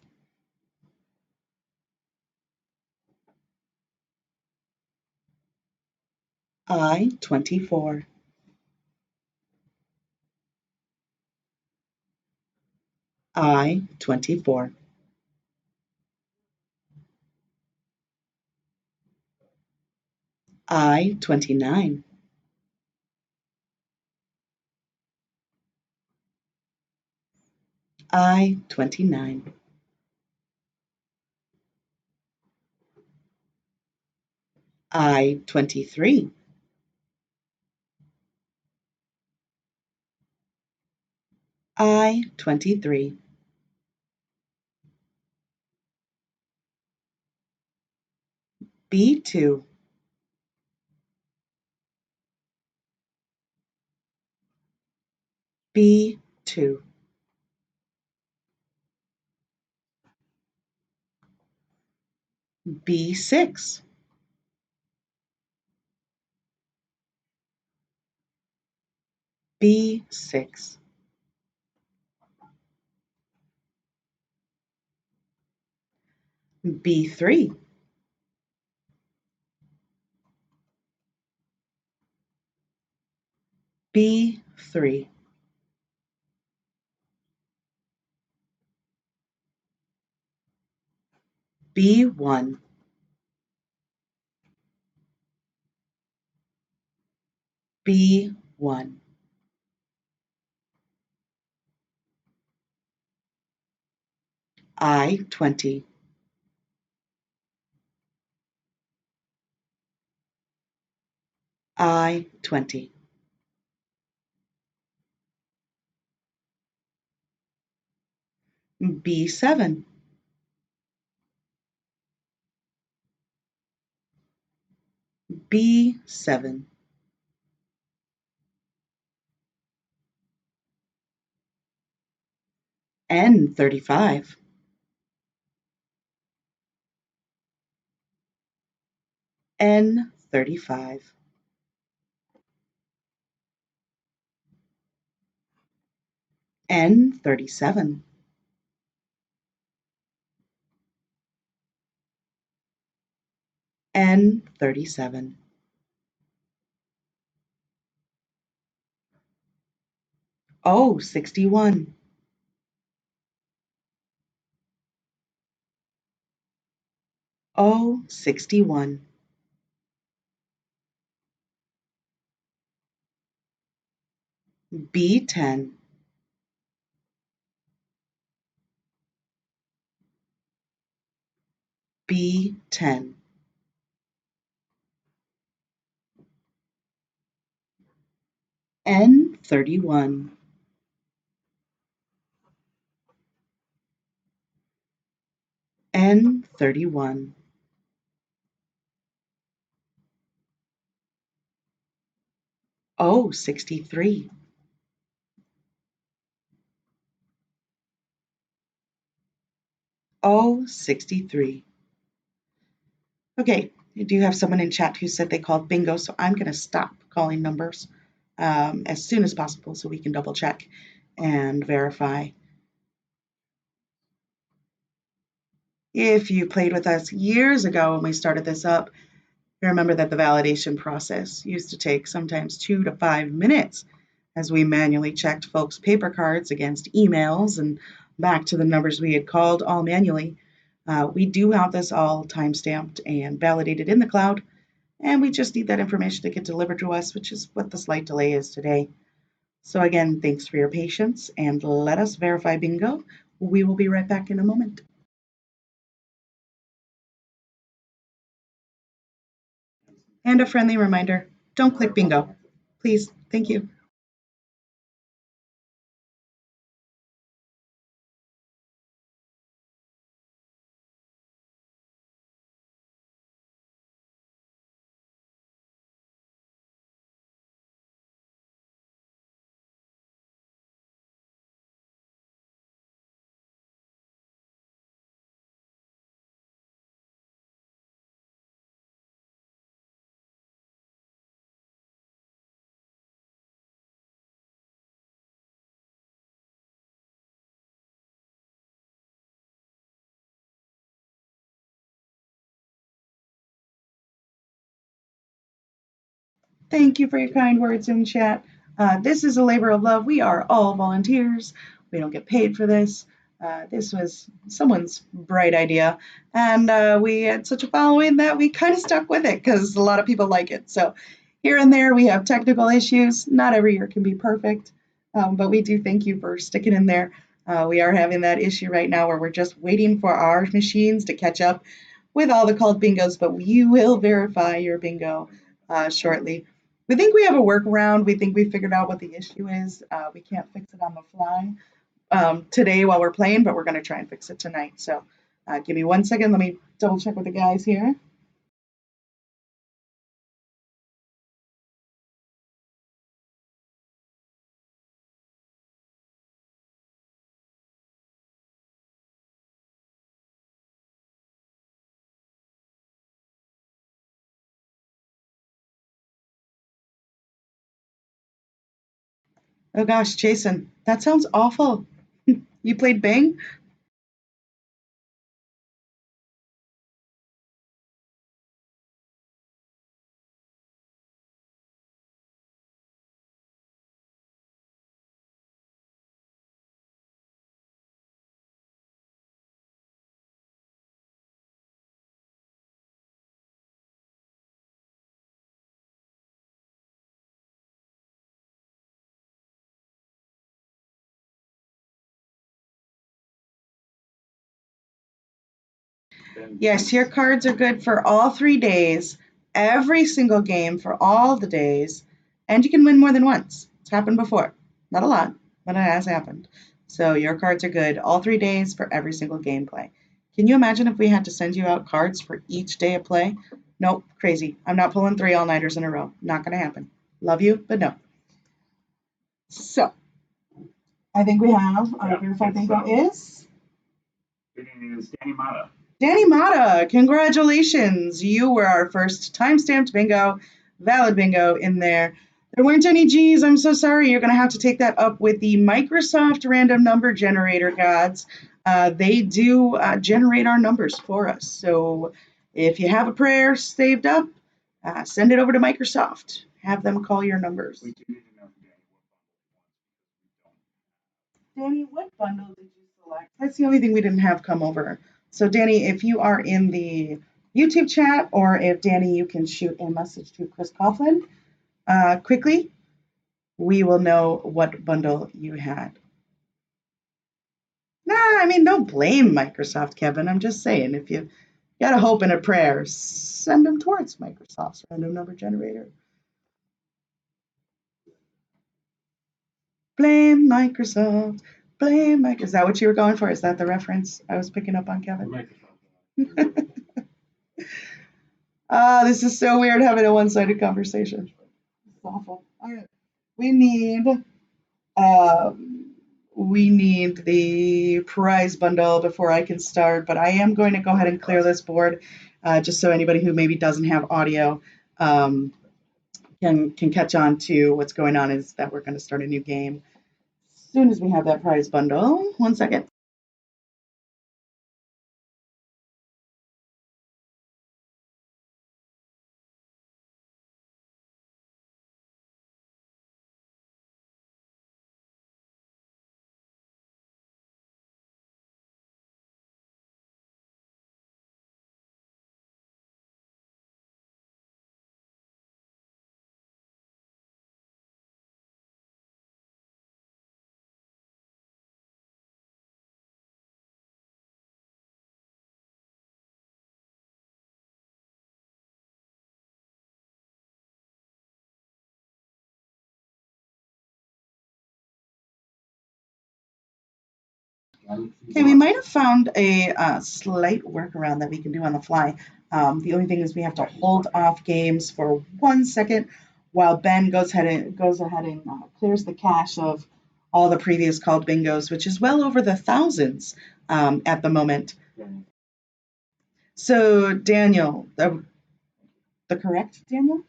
I-24. I-24. I-29. I-29. I-23. I-23. B2. B2. B6. B6. B3. B3. B1. B1. I-20. I-20. B7. B7. N35. N35. N37. N37. O61. O61. B10. B10. N31. N31. 063. Oh, 63. Okay, I do have someone in chat who said they called bingo, so I'm going to stop calling numbers as soon as possible so we can double check and verify. If you played with us years ago when we started this up, you remember that the validation process used to take sometimes 2 to 5 minutes as we manually checked folks' paper cards against emails and back to the numbers we had called all manually. We do have this all time-stamped and validated in the cloud, and we just need that information to get delivered to us, which is what the slight delay is today. So again, thanks for your patience, and let us verify bingo. We will be right back in a moment. And a friendly reminder, don't click bingo. Please, thank you. Thank you for your kind words in chat. This is a labor of love. We are all volunteers. We don't get paid for this. This was someone's bright idea, and we had such a following that we kind of stuck with it because a lot of people like it. So here and there we have technical issues. Not every year can be perfect, but we do thank you for sticking in there. We are having that issue right now where we're just waiting for our machines to catch up with all the called bingos, but we will verify your bingo shortly. We think we have a workaround. We think we figured out what the issue is. We can't fix it on the fly today while we're playing, but we're going to try and fix it tonight. So give me 1 second. Let me double check with the guys here. Oh gosh, Jason, that sounds awful. You played Bing? Yes, your cards are good for all 3 days, every single game for all the days, and you can win more than once. It's happened before. Not a lot, but it has happened. So your cards are good all 3 days for every single game play. Can you imagine if we had to send you out cards for each day of play? Nope, crazy. I'm not pulling 3 all-nighters in a row. Not going to happen. Love you, but no. So, I think we have our verified bingo is? It is Danny Mata. Danny Mata, congratulations. You were our first time-stamped bingo, valid bingo in there. There weren't any G's. I'm so sorry. You're going to have to take that up with the Microsoft random number generator gods. They do generate our numbers for us. So if you have a prayer saved up, send it over to Microsoft. Have them call your numbers. We do need to know from Danny what bundle he wants because we don't. Danny, what bundle did you select? That's the only thing we didn't have come over. So Danny, if you are in the YouTube chat, or if Danny, you can shoot a message to Chris Coughlin quickly, we will know what bundle you had. Nah, I mean, don't blame Microsoft, Kevin. I'm just saying, if you got a hope and a prayer, send them towards Microsoft's random number generator. Blame Microsoft. Blame Microsoft. Is that what you were going for? Is that the reference I was picking up on, Kevin? Microsoft. This is so weird having a one-sided conversation. It's awful. All right. we need the prize bundle before I can start, but I am going to go ahead and clear this board just so anybody who maybe doesn't have audio can catch on to what's going on, is that we're going to start a new game as soon as we have that prize bundle. 1 second. Okay, we might have found a slight workaround that we can do on the fly. The only thing is we have to hold off games for 1 second while Ben goes ahead and clears the cache of all the previous called bingos, which is well over the thousands at the moment. So Daniel, the correct Daniel?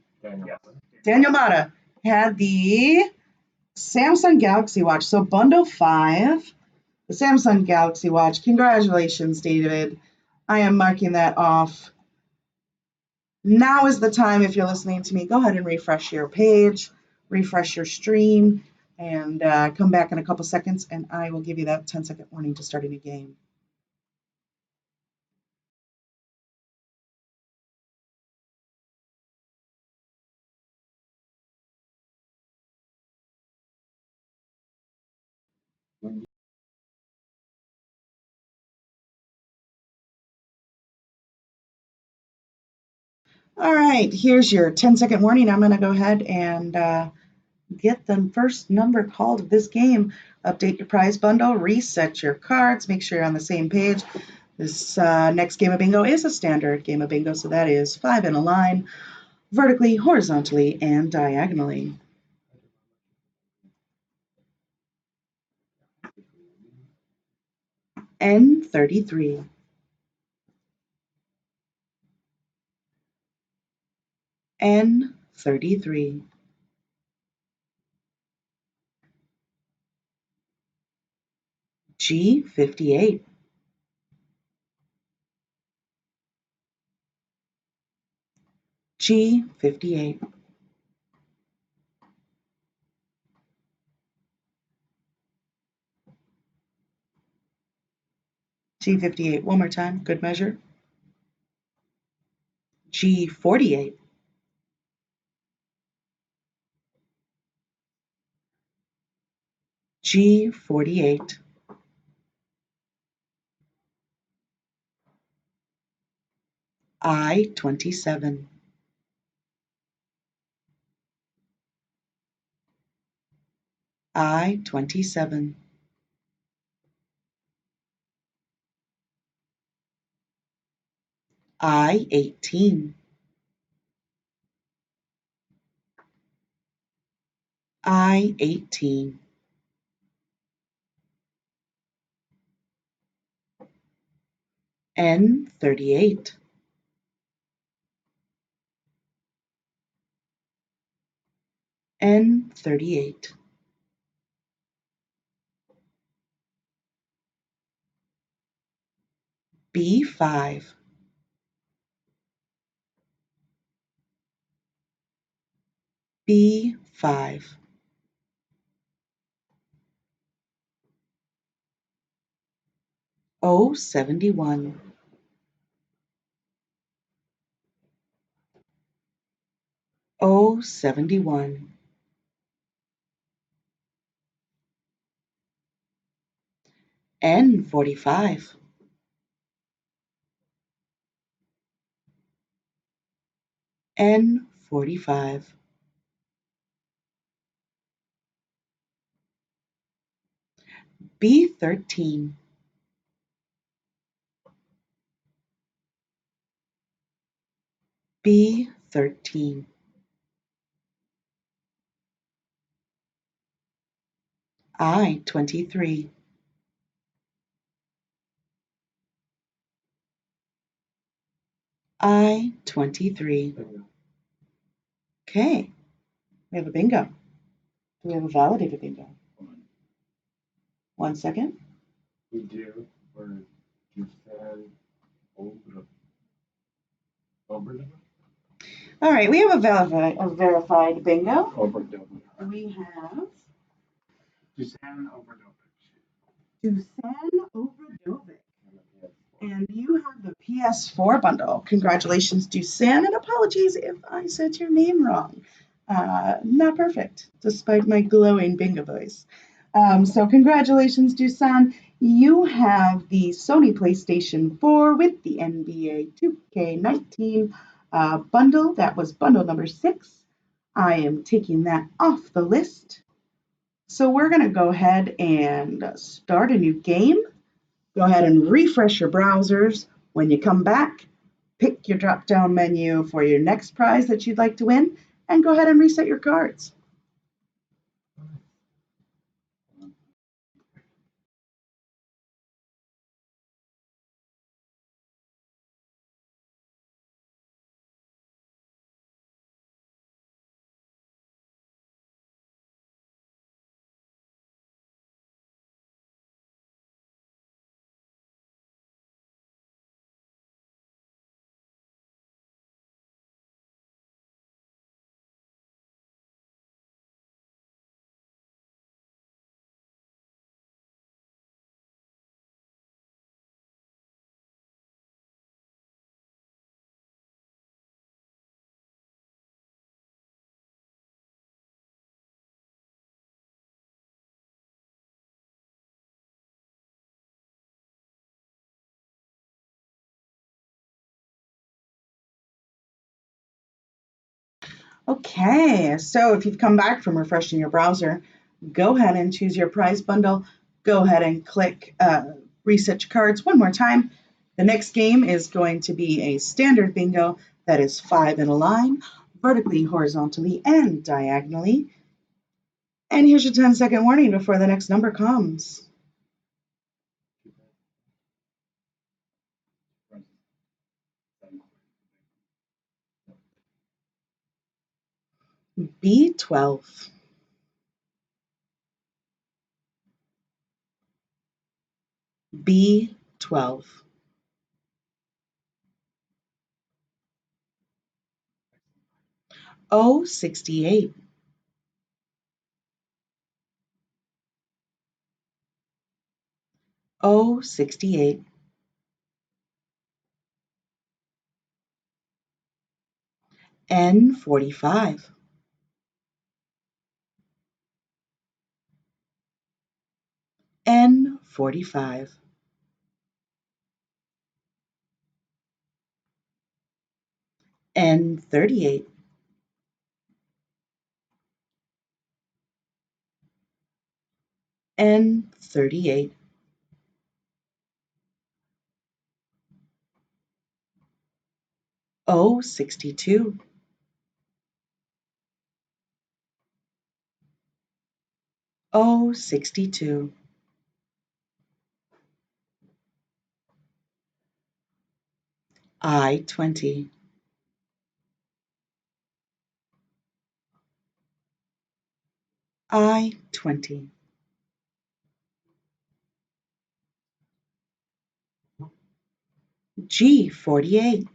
Daniel Mata had the Samsung Galaxy Watch. So bundle 5. The Samsung Galaxy Watch. Congratulations, David. I am marking that off. Now is the time, if you're listening to me, go ahead and refresh your page, refresh your stream, and come back in a couple seconds, and I will give you that 10-second warning to start a new game. All right, here's your 10-second warning. I'm going to go ahead and get the first number called of this game. Update your prize bundle, reset your cards, make sure you're on the same page. This next game of bingo is a standard game of bingo, so that is 5 in a line, vertically, horizontally, and diagonally. N33. N33. G58. G58. G58. One more time. Good measure. G48. G48. I27. I27. I18. I18. N38. N38. B5. B5. O71. O71. N45. N45. B13. B13. I-23. I-23. Okay, we have a bingo. Do we have a validated bingo? 1 second. We do. Or you said over. All right, we have a verified bingo. Overdovich. We have Dusan Overdovich. Dusan Obradovic. And you have the PS4 bundle. Congratulations, Dusan, and apologies if I said your name wrong. Not perfect, despite my glowing bingo voice. So congratulations, Dusan. You have the Sony PlayStation 4 with the NBA 2K19 bundle. That was bundle number 6. I am taking that off the list. So we're going to go ahead and start a new game. Go ahead and refresh your browsers. When you come back, pick your drop-down menu for your next prize that you'd like to win, and go ahead and reset your cards. Okay, so if you've come back from refreshing your browser, go ahead and choose your prize bundle. Go ahead and click reset your cards one more time. The next game is going to be a standard bingo that is 5 in a line, vertically, horizontally, and diagonally. And here's your 10-second warning before the next number comes. B12. B12. O68. O68. N45. N45. N38. N38. O62. O62. I20. I20. G48.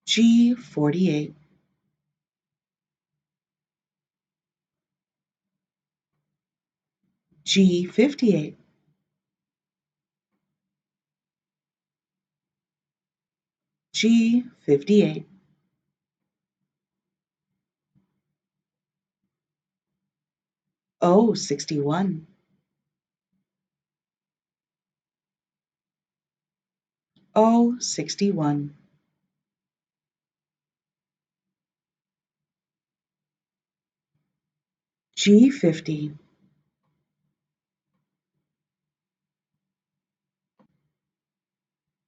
G48. G58. G58. O61. O61. G50.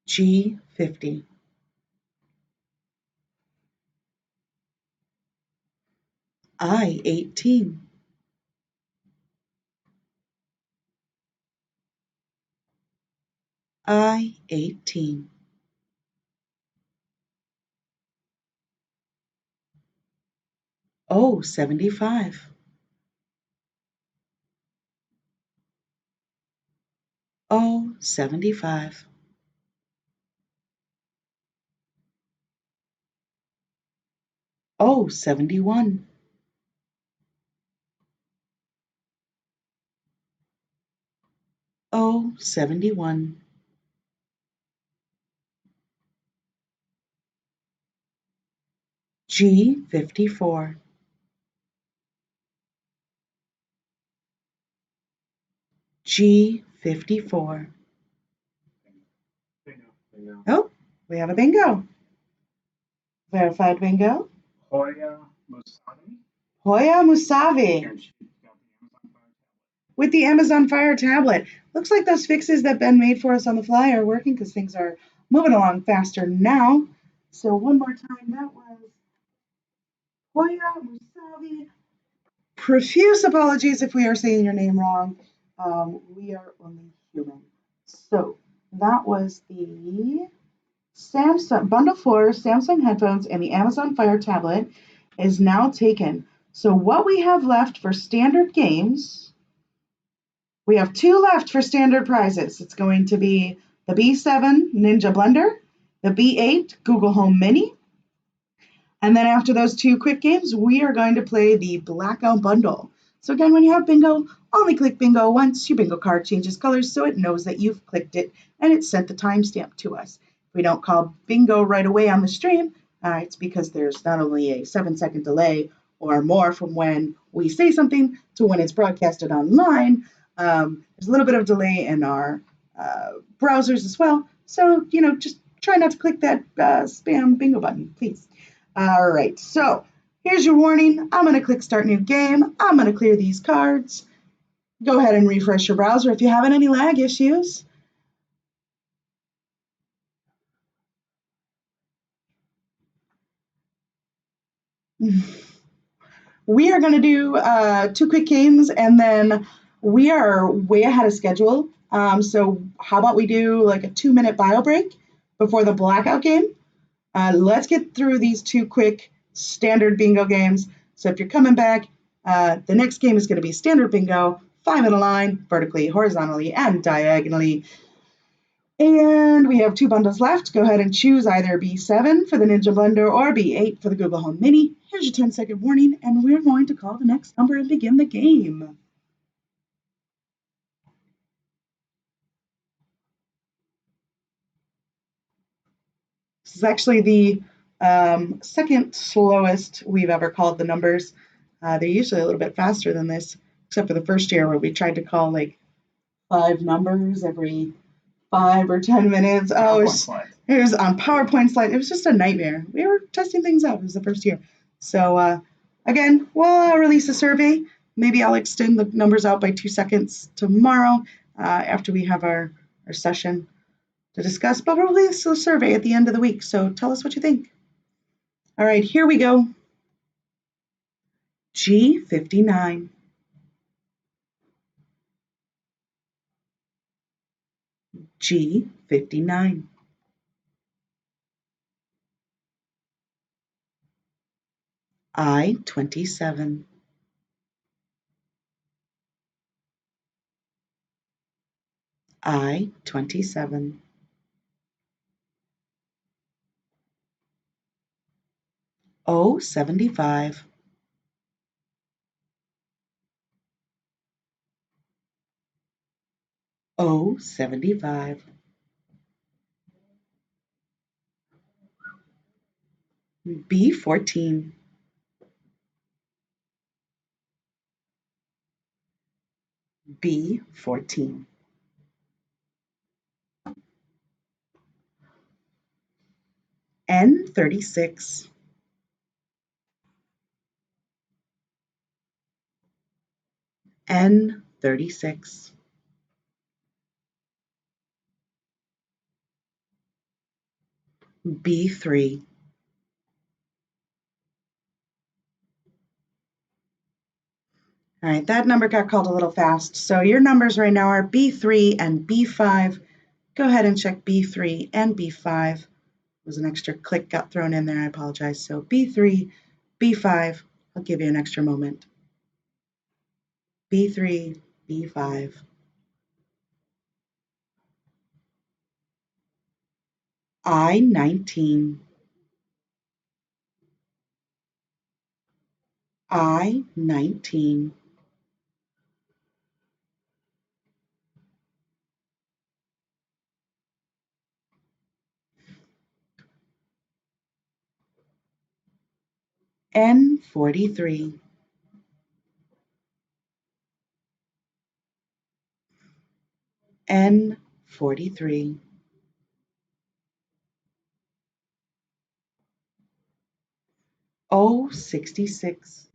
G50. I-18. I-18. O-75. O-75. O-71. O-71. G-54. G-54. Bingo. Oh, we have a bingo. Verified bingo. Hoya Musavi. Hoya Musavi And she's got the Amazon Fire tablet. with the Amazon Fire tablet. Looks like those fixes that Ben made for us on the fly are working because things are moving along faster now. So one more time, that was Hoya Musavi. Profuse apologies if we are saying your name wrong. We are only human. So that was the Samsung bundle 4 Samsung headphones and the Amazon Fire tablet is now taken. So what we have left for standard games, we have 2 left for standard prizes. It's going to be the B7 Ninja Blender, the B8 Google Home Mini, and then after those 2 quick games, we are going to play the Blackout bundle. So again, when you have bingo, only click bingo once. Your bingo card changes colors so it knows that you've clicked it and it sent the timestamp to us. If we don't call bingo right away on the stream, it's because there's not only a 7-second delay or more from when we say something to when it's broadcasted online. There's a little bit of delay in our browsers as well. So, just try not to click that spam bingo button, please. All right, so here's your warning. I'm going to click Start New Game. I'm going to clear these cards. Go ahead and refresh your browser if you're having any lag issues. We are going to do 2 quick games, and then we are way ahead of schedule. So how about we do like a 2-minute bio break before the Blackout game? Let's get through these 2 quick standard bingo games. So if you're coming back, the next game is going to be standard bingo, 5 in a line, vertically, horizontally, and diagonally. And we have 2 bundles left. Go ahead and choose either B7 for the Ninja Blender or B8 for the Google Home Mini. Here's your 10-second warning, and we're going to call the next number and begin the game. This is actually the second slowest we've ever called the numbers. They're usually a little bit faster than this, except for the first year where we tried to call like 5 numbers every 5 or 10 minutes. Oh, it was on PowerPoint slide. It was just a nightmare. We were testing things out. It was the first year. So again, we'll release a survey. Maybe I'll extend the numbers out by 2 seconds tomorrow after we have our session to discuss, but we'll release a survey at the end of the week. So tell us what you think. All right, here we go. G59. G59. I-27. I-27. O-75. O-75. B14. B14. N36. N36. B3. All right, that number got called a little fast. So your numbers right now are B3 and B5. Go ahead and check B3 and B5. There was an extra click got thrown in there. I apologize. So B3, B5. I'll give you an extra moment. B3, B5. I-19. I-19. N43. N43. O66.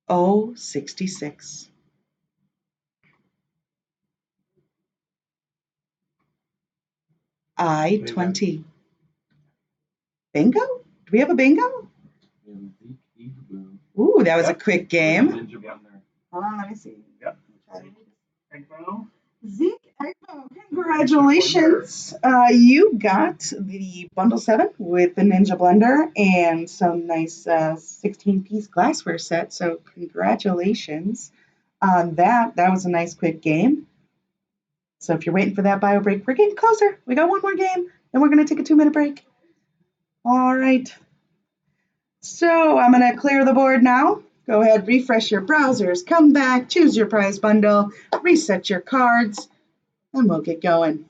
O66. I-20. Bingo? Do we have a bingo? Ooh, that was a quick game. Hold on, let me see. Yep. Egbo. Zeke Egbo, congratulations. You got the bundle 7 with the Ninja Blender and some nice 16-piece glassware set. So congratulations on that. That was a nice quick game. So if you're waiting for that bio break, we're getting closer. We got one more game, and we're going to take a 2-minute break. All right. So I'm going to clear the board now. Go ahead, refresh your browsers, come back, choose your prize bundle, reset your cards, and we'll get going.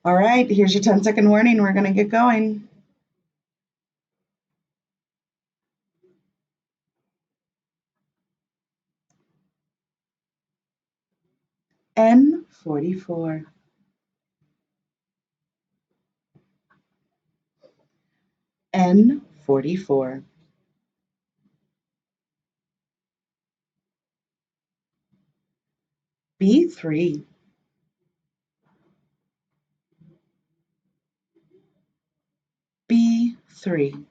All right, here's your 10-second warning. We're going to get going. N44. N44. B3. B3.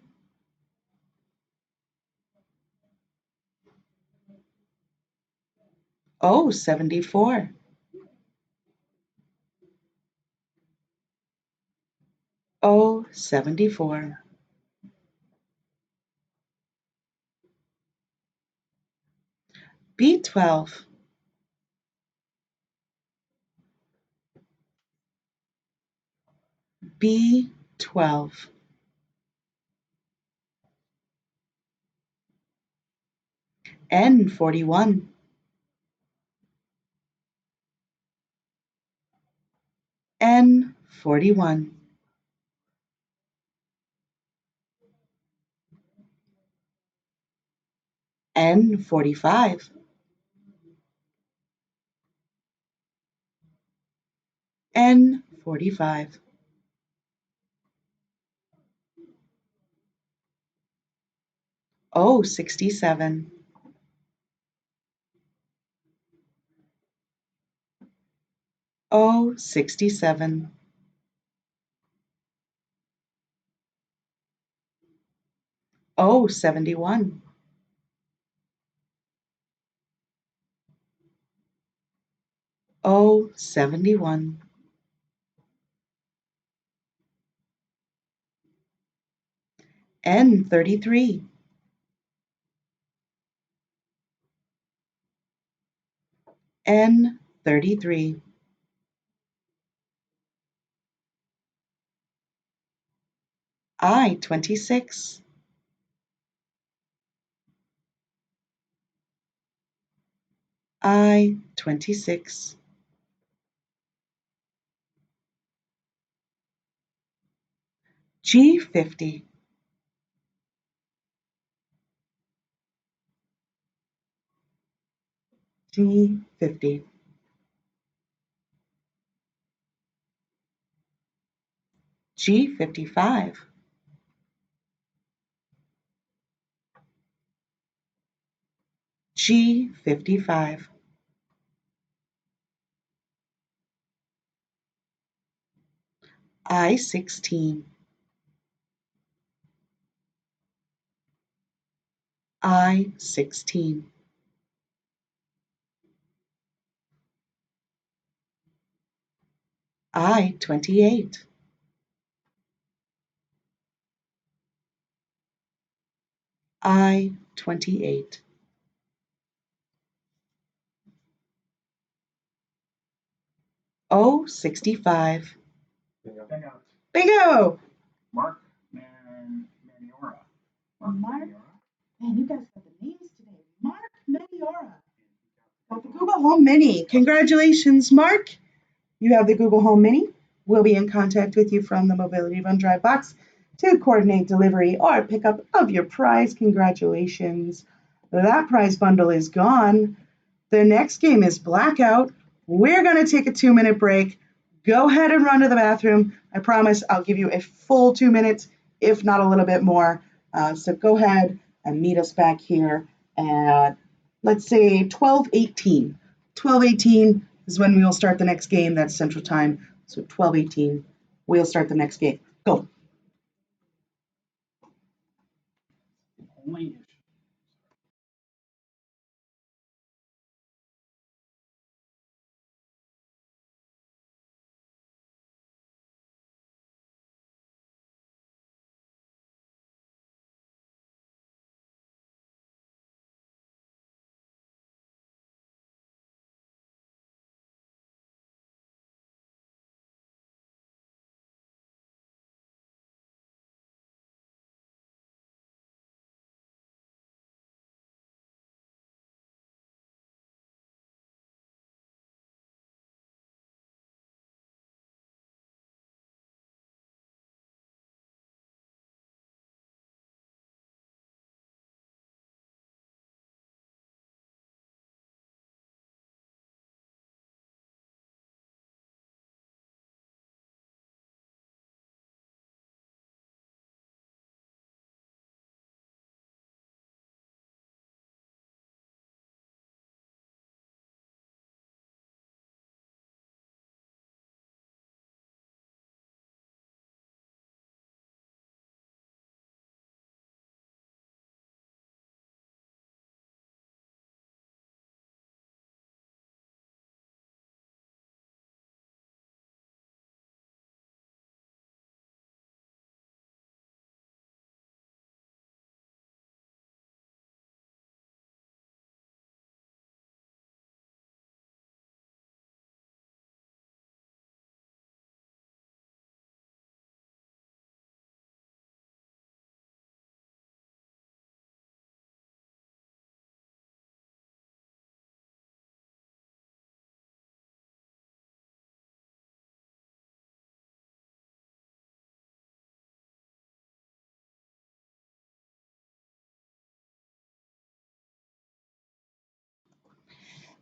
O74. O74. B12. B12. N41. N41. N45. N45. O67. O67. O71. O71. N33. N33. I26. I26. G50, G50, G55, G55, I16, I16, I28, I28, O65. Bingo! Mark Maniora. Mark? Man, you guys got the names today. Mark Maniora. Got the Google Home Mini. Congratulations, Mark. You have the Google Home Mini. We'll be in contact with you from the Mobility Run Drive box to coordinate delivery or pickup of your prize. Congratulations. That prize bundle is gone. The next game is Blackout. We're going to take a 2-minute break. Go ahead and run to the bathroom. I promise I'll give you a full 2 minutes, if not a little bit more. So go ahead and meet us back here at, let's say, 12:18. 12:18 is when we will start the next game. That's Central Time. So 12:18, we'll start the next game. Go. Only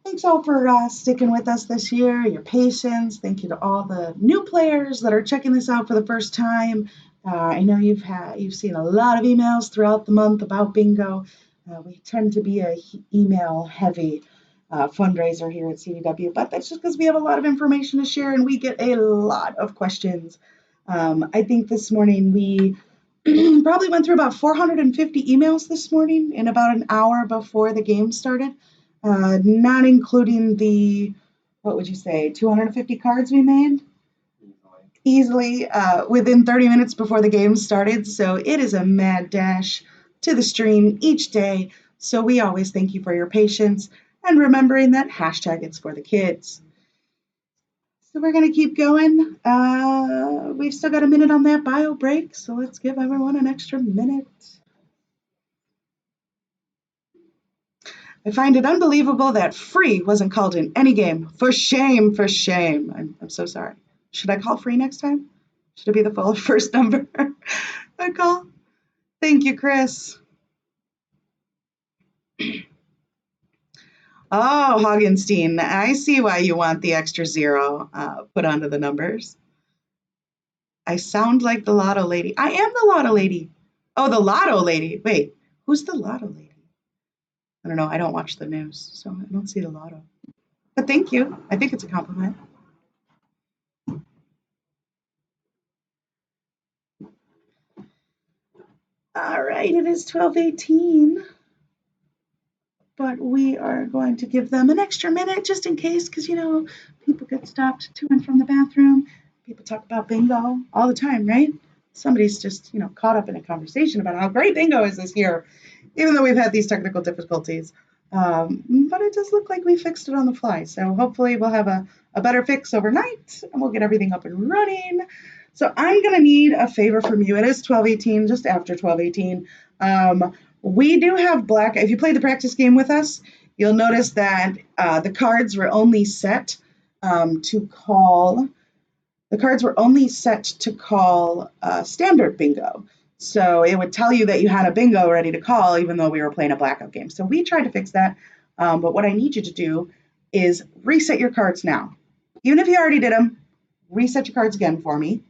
Thanks all for sticking with us this year, your patience. Thank you to all the new players that are checking this out for the first time. I know you've seen a lot of emails throughout the month about bingo. We tend to be a email heavy fundraiser here at CDW, but that's just because we have a lot of information to share and we get a lot of questions. I think this morning we probably went through about 450 emails this morning in about an hour before the game started. Not including the, what would you say, 250 cards we made? Easily within 30 minutes before the game started. So it is a mad dash to the stream each day. So we always thank you for your patience and remembering that hashtag it's for the kids. So we're going to keep going. We've still got a minute on that bio break. So let's give everyone an extra minute. I find it unbelievable that free wasn't called in any game. For shame, for shame. I'm so sorry. Should I call free next time? Should it be the full first number? I call. Thank you, Chris. Oh, Hoggenstein, I see why you want the extra zero put onto the numbers. I sound like the lotto lady. I am the lotto lady. Oh, the lotto lady. Wait, who's the lotto lady? I don't know. I don't watch the news, so I don't see the lotto. But thank you. I think it's a compliment. All right, it is 12:18. But we are going to give them an extra minute just in case, because, you know, people get stopped to and from the bathroom. People talk about bingo all the time, right? Somebody's just, you know, caught up in a conversation about how great bingo is this year, even though we've had these technical difficulties. But it does look like we fixed it on the fly. So hopefully we'll have a better fix overnight and we'll get everything up and running. So I'm going to need a favor from you. It is 12:18, just after 12:18. We do have Blackout. If you played the practice game with us, you'll notice that the cards were only set to call. The cards were only set to call standard bingo. So it would tell you that you had a bingo ready to call, even though we were playing a Blackout game. So we tried to fix that. But what I need you to do is reset your cards now. Even if you already did them, reset your cards again for me.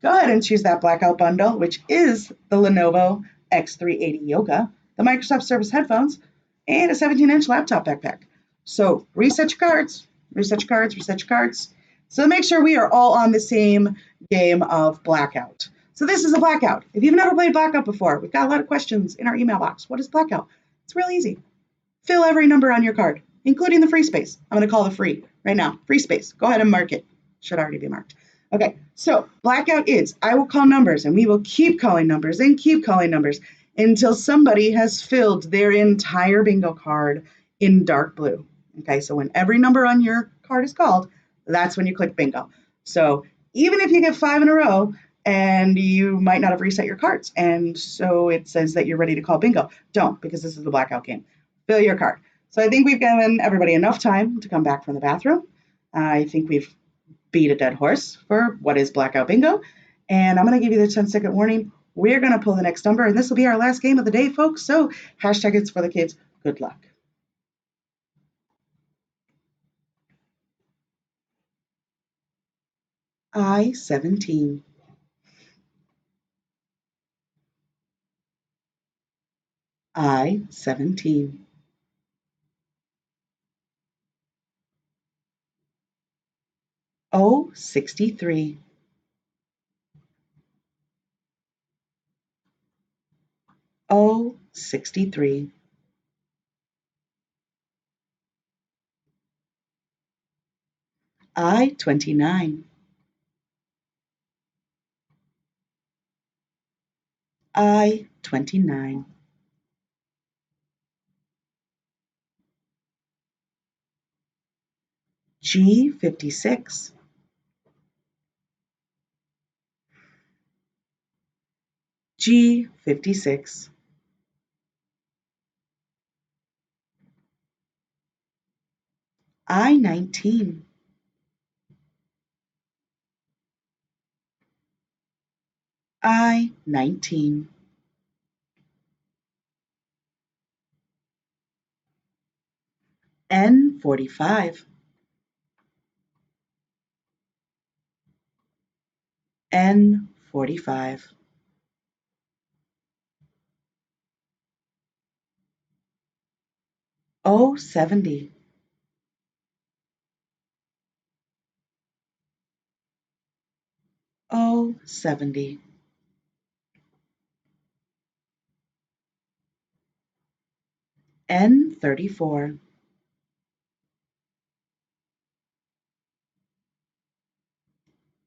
Go ahead and choose that Blackout bundle, which is the Lenovo X380 Yoga, the Microsoft Surface headphones, and a 17-inch laptop backpack. So reset your cards, reset your cards, reset your cards. So make sure we are all on the same game of Blackout. So this is a Blackout. If you've never played Blackout before, we've got a lot of questions in our email box. What is Blackout? It's real easy. Fill every number on your card, including the free space. I'm going to call the free right now. Free space. Go ahead and mark it. Should already be marked. Okay, so Blackout is, I will call numbers, and we will keep calling numbers and keep calling numbers until somebody has filled their entire bingo card in dark blue. Okay, so when every number on your card is called, that's when you click bingo. So even if you get 5 in a row and you might not have reset your cards, and so it says that you're ready to call bingo, don't, because this is the Blackout game. Fill your card. So I think we've given everybody enough time to come back from the bathroom. I think we've beat a dead horse for what is Blackout Bingo. And I'm going to give you the 10-second warning. We're going to pull the next number, and this will be our last game of the day, folks. So hashtag it's for the kids. Good luck. I-17. I-17. O-63. O-63. I-29. I-29. G-56. G-56. I-19. I-19. N-45. N-45. O-70. O-70. N-34.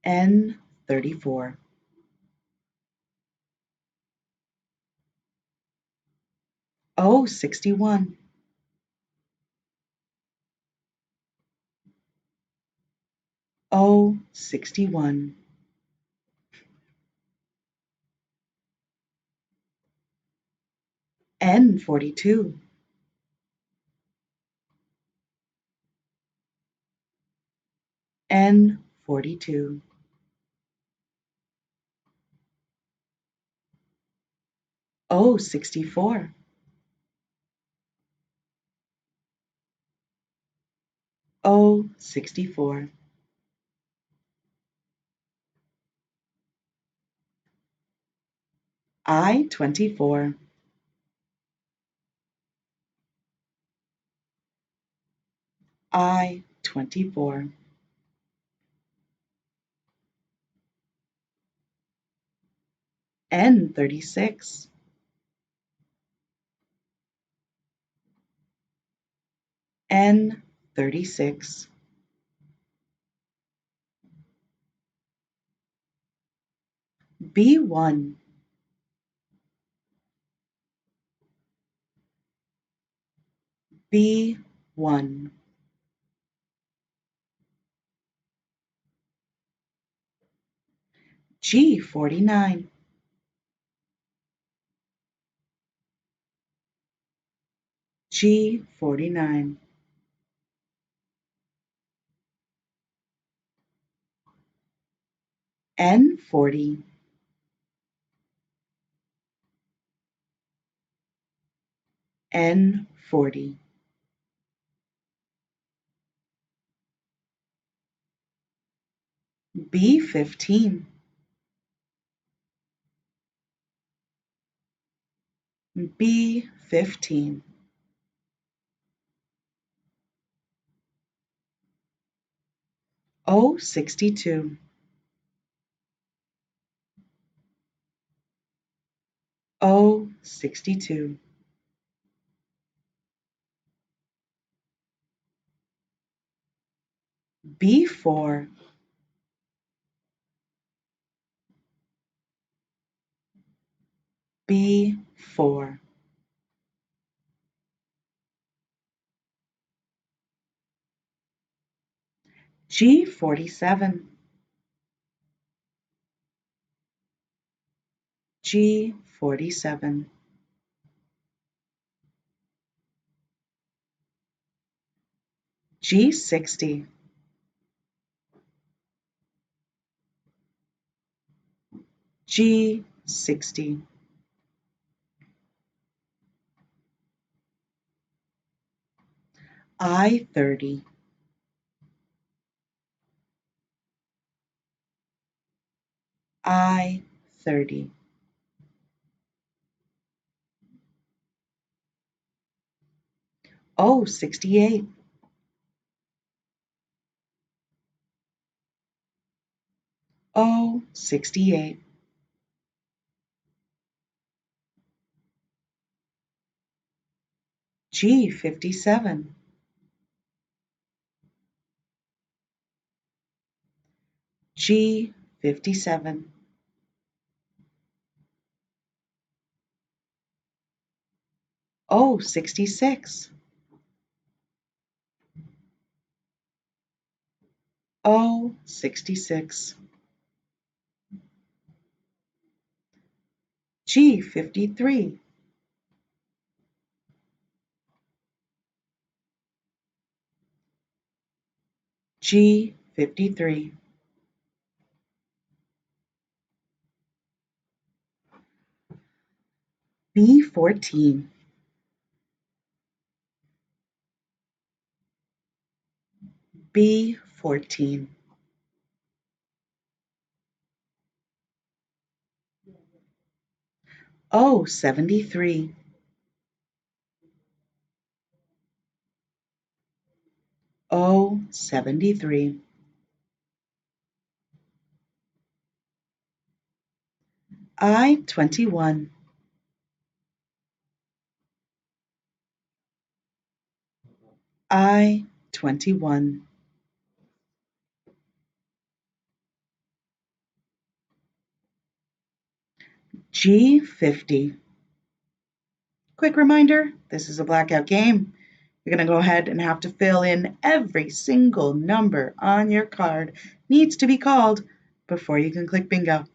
N-34. O-61. O-61. N-42. N-42. O64, O64, I24, I24, N36, N36, B1, B1, G49, G49, N40, N40, B15, B15, O62, O62, B4, B4, G47, G47, G60, G60, I30, I30, O68, O68, G57, G57, O66, O66, G53, G53, B14, B14, O73, O73, I21, I21, G50. Quick reminder, this is a blackout game. You're going to go ahead and have to fill in every single number on your card needs to be called before you can click bingo.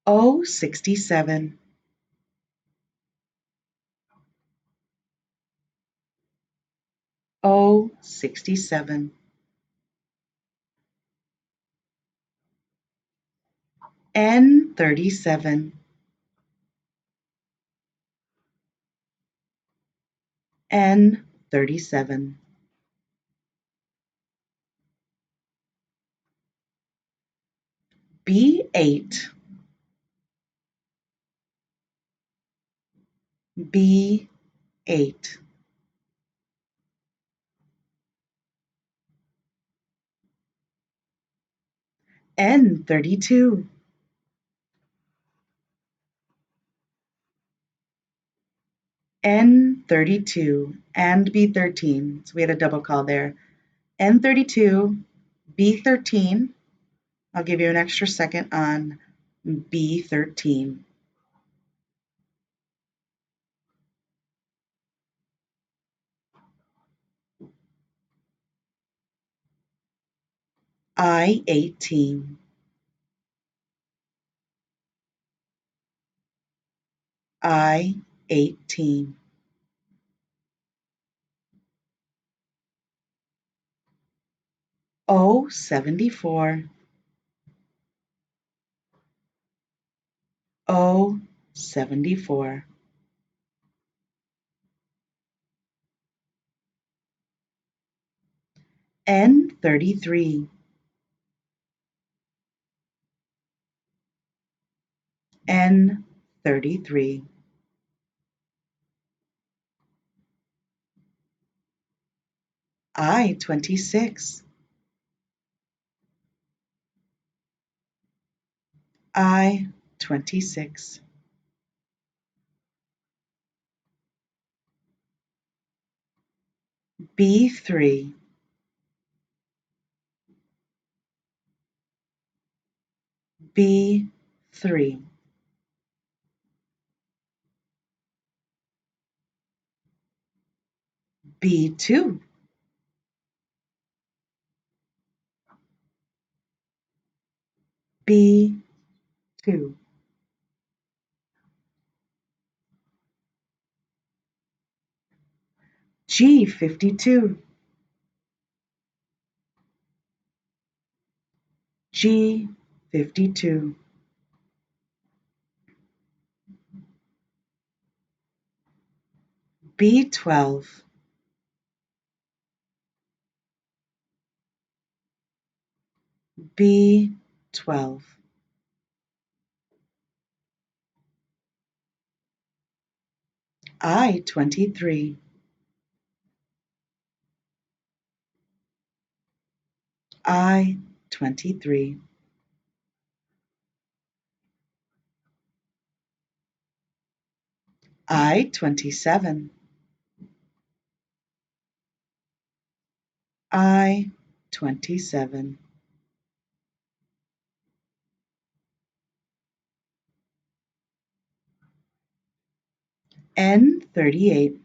O67, O67, N37, N37, B8, B8, N32, N32, and B13. So we had a double call there. N32, B13. I'll give you an extra second on B13. I18, I18, O74, O74, N33, N33, I26, I26, B3, B3, B2, B2, G52, G52, B12, B12, I23, I23, I27, I27, N38,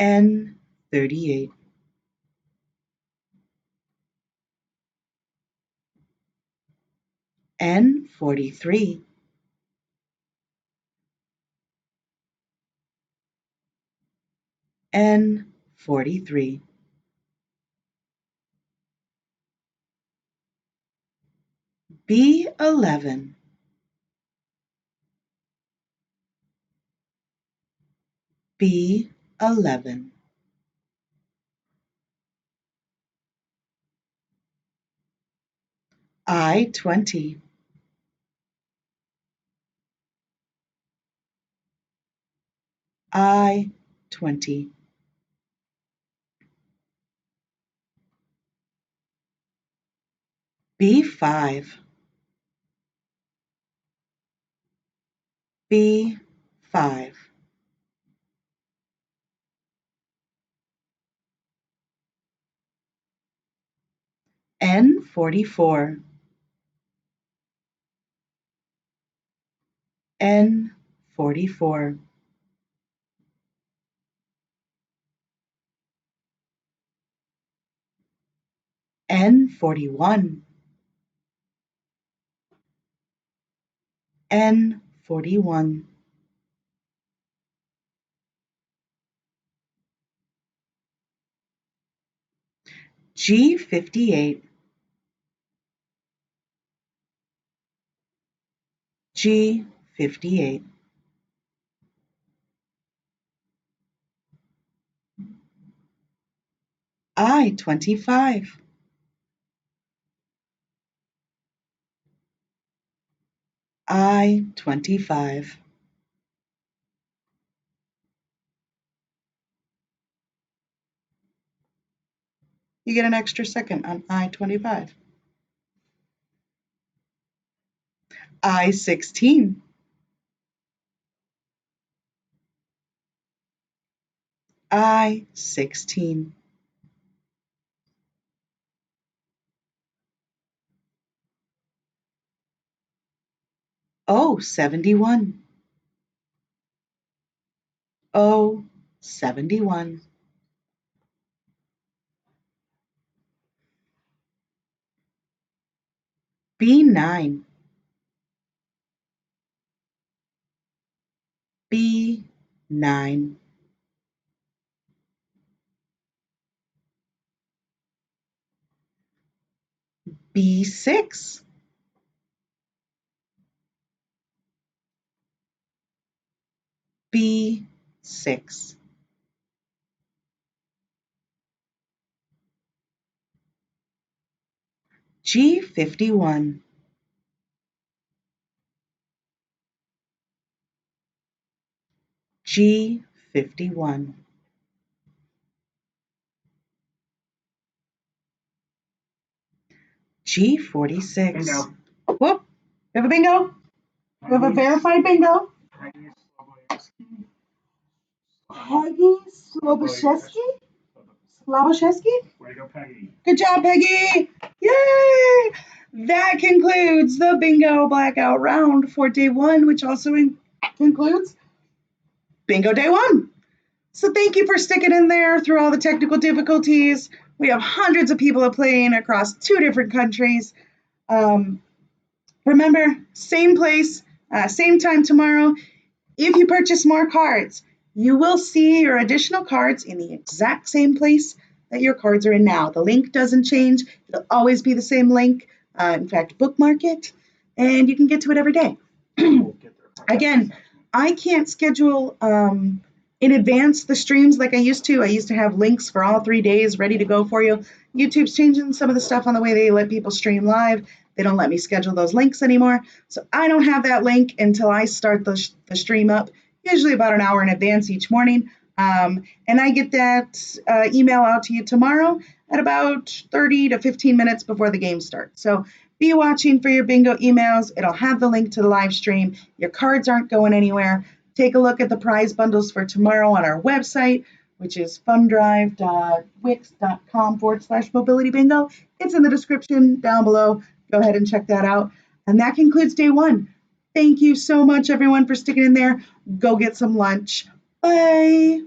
N38, N43, N43, B11, B11, I20, I20, B5, B5, N44, N44, N41, N41, G58, G58. I25. I25. You get an extra second on I25. I16. I16. O71. O71. B9. B9. B6. B6. G51. G51. G46. Bingo. Whoop. We have a bingo. We have a verified bingo. Peggy Slobosheski? Slobosheski? Way to go, Peggy. Good job, Peggy. Yay! That concludes the bingo blackout round for day one, which also concludes bingo day one. So thank you for sticking in there through all the technical difficulties. We have hundreds of people playing across 2 different countries. Remember, same place, same time tomorrow. If you purchase more cards, you will see your additional cards in the exact same place that your cards are in now. The link doesn't change. It'll always be the same link. In fact, bookmark it, and you can get to it every day. Again, I can't schedule in advance the streams like I used to. I used to have links for all 3 days ready to go for you. YouTube's changing some of the stuff on the way they let people stream live. They don't let me schedule those links anymore. So I don't have that link until I start the stream up, usually about an hour in advance each morning. And I get that email out to you tomorrow at about 30 to 15 minutes before the game starts. So be watching for your bingo emails. It'll have the link to the live stream. Your cards aren't going anywhere. Take a look at the prize bundles for tomorrow on our website, which is fundrive.wix.com/mobility bingo. It's in the description down below. Go ahead and check that out. And that concludes day one. Thank you so much, everyone, for sticking in there. Go get some lunch. Bye.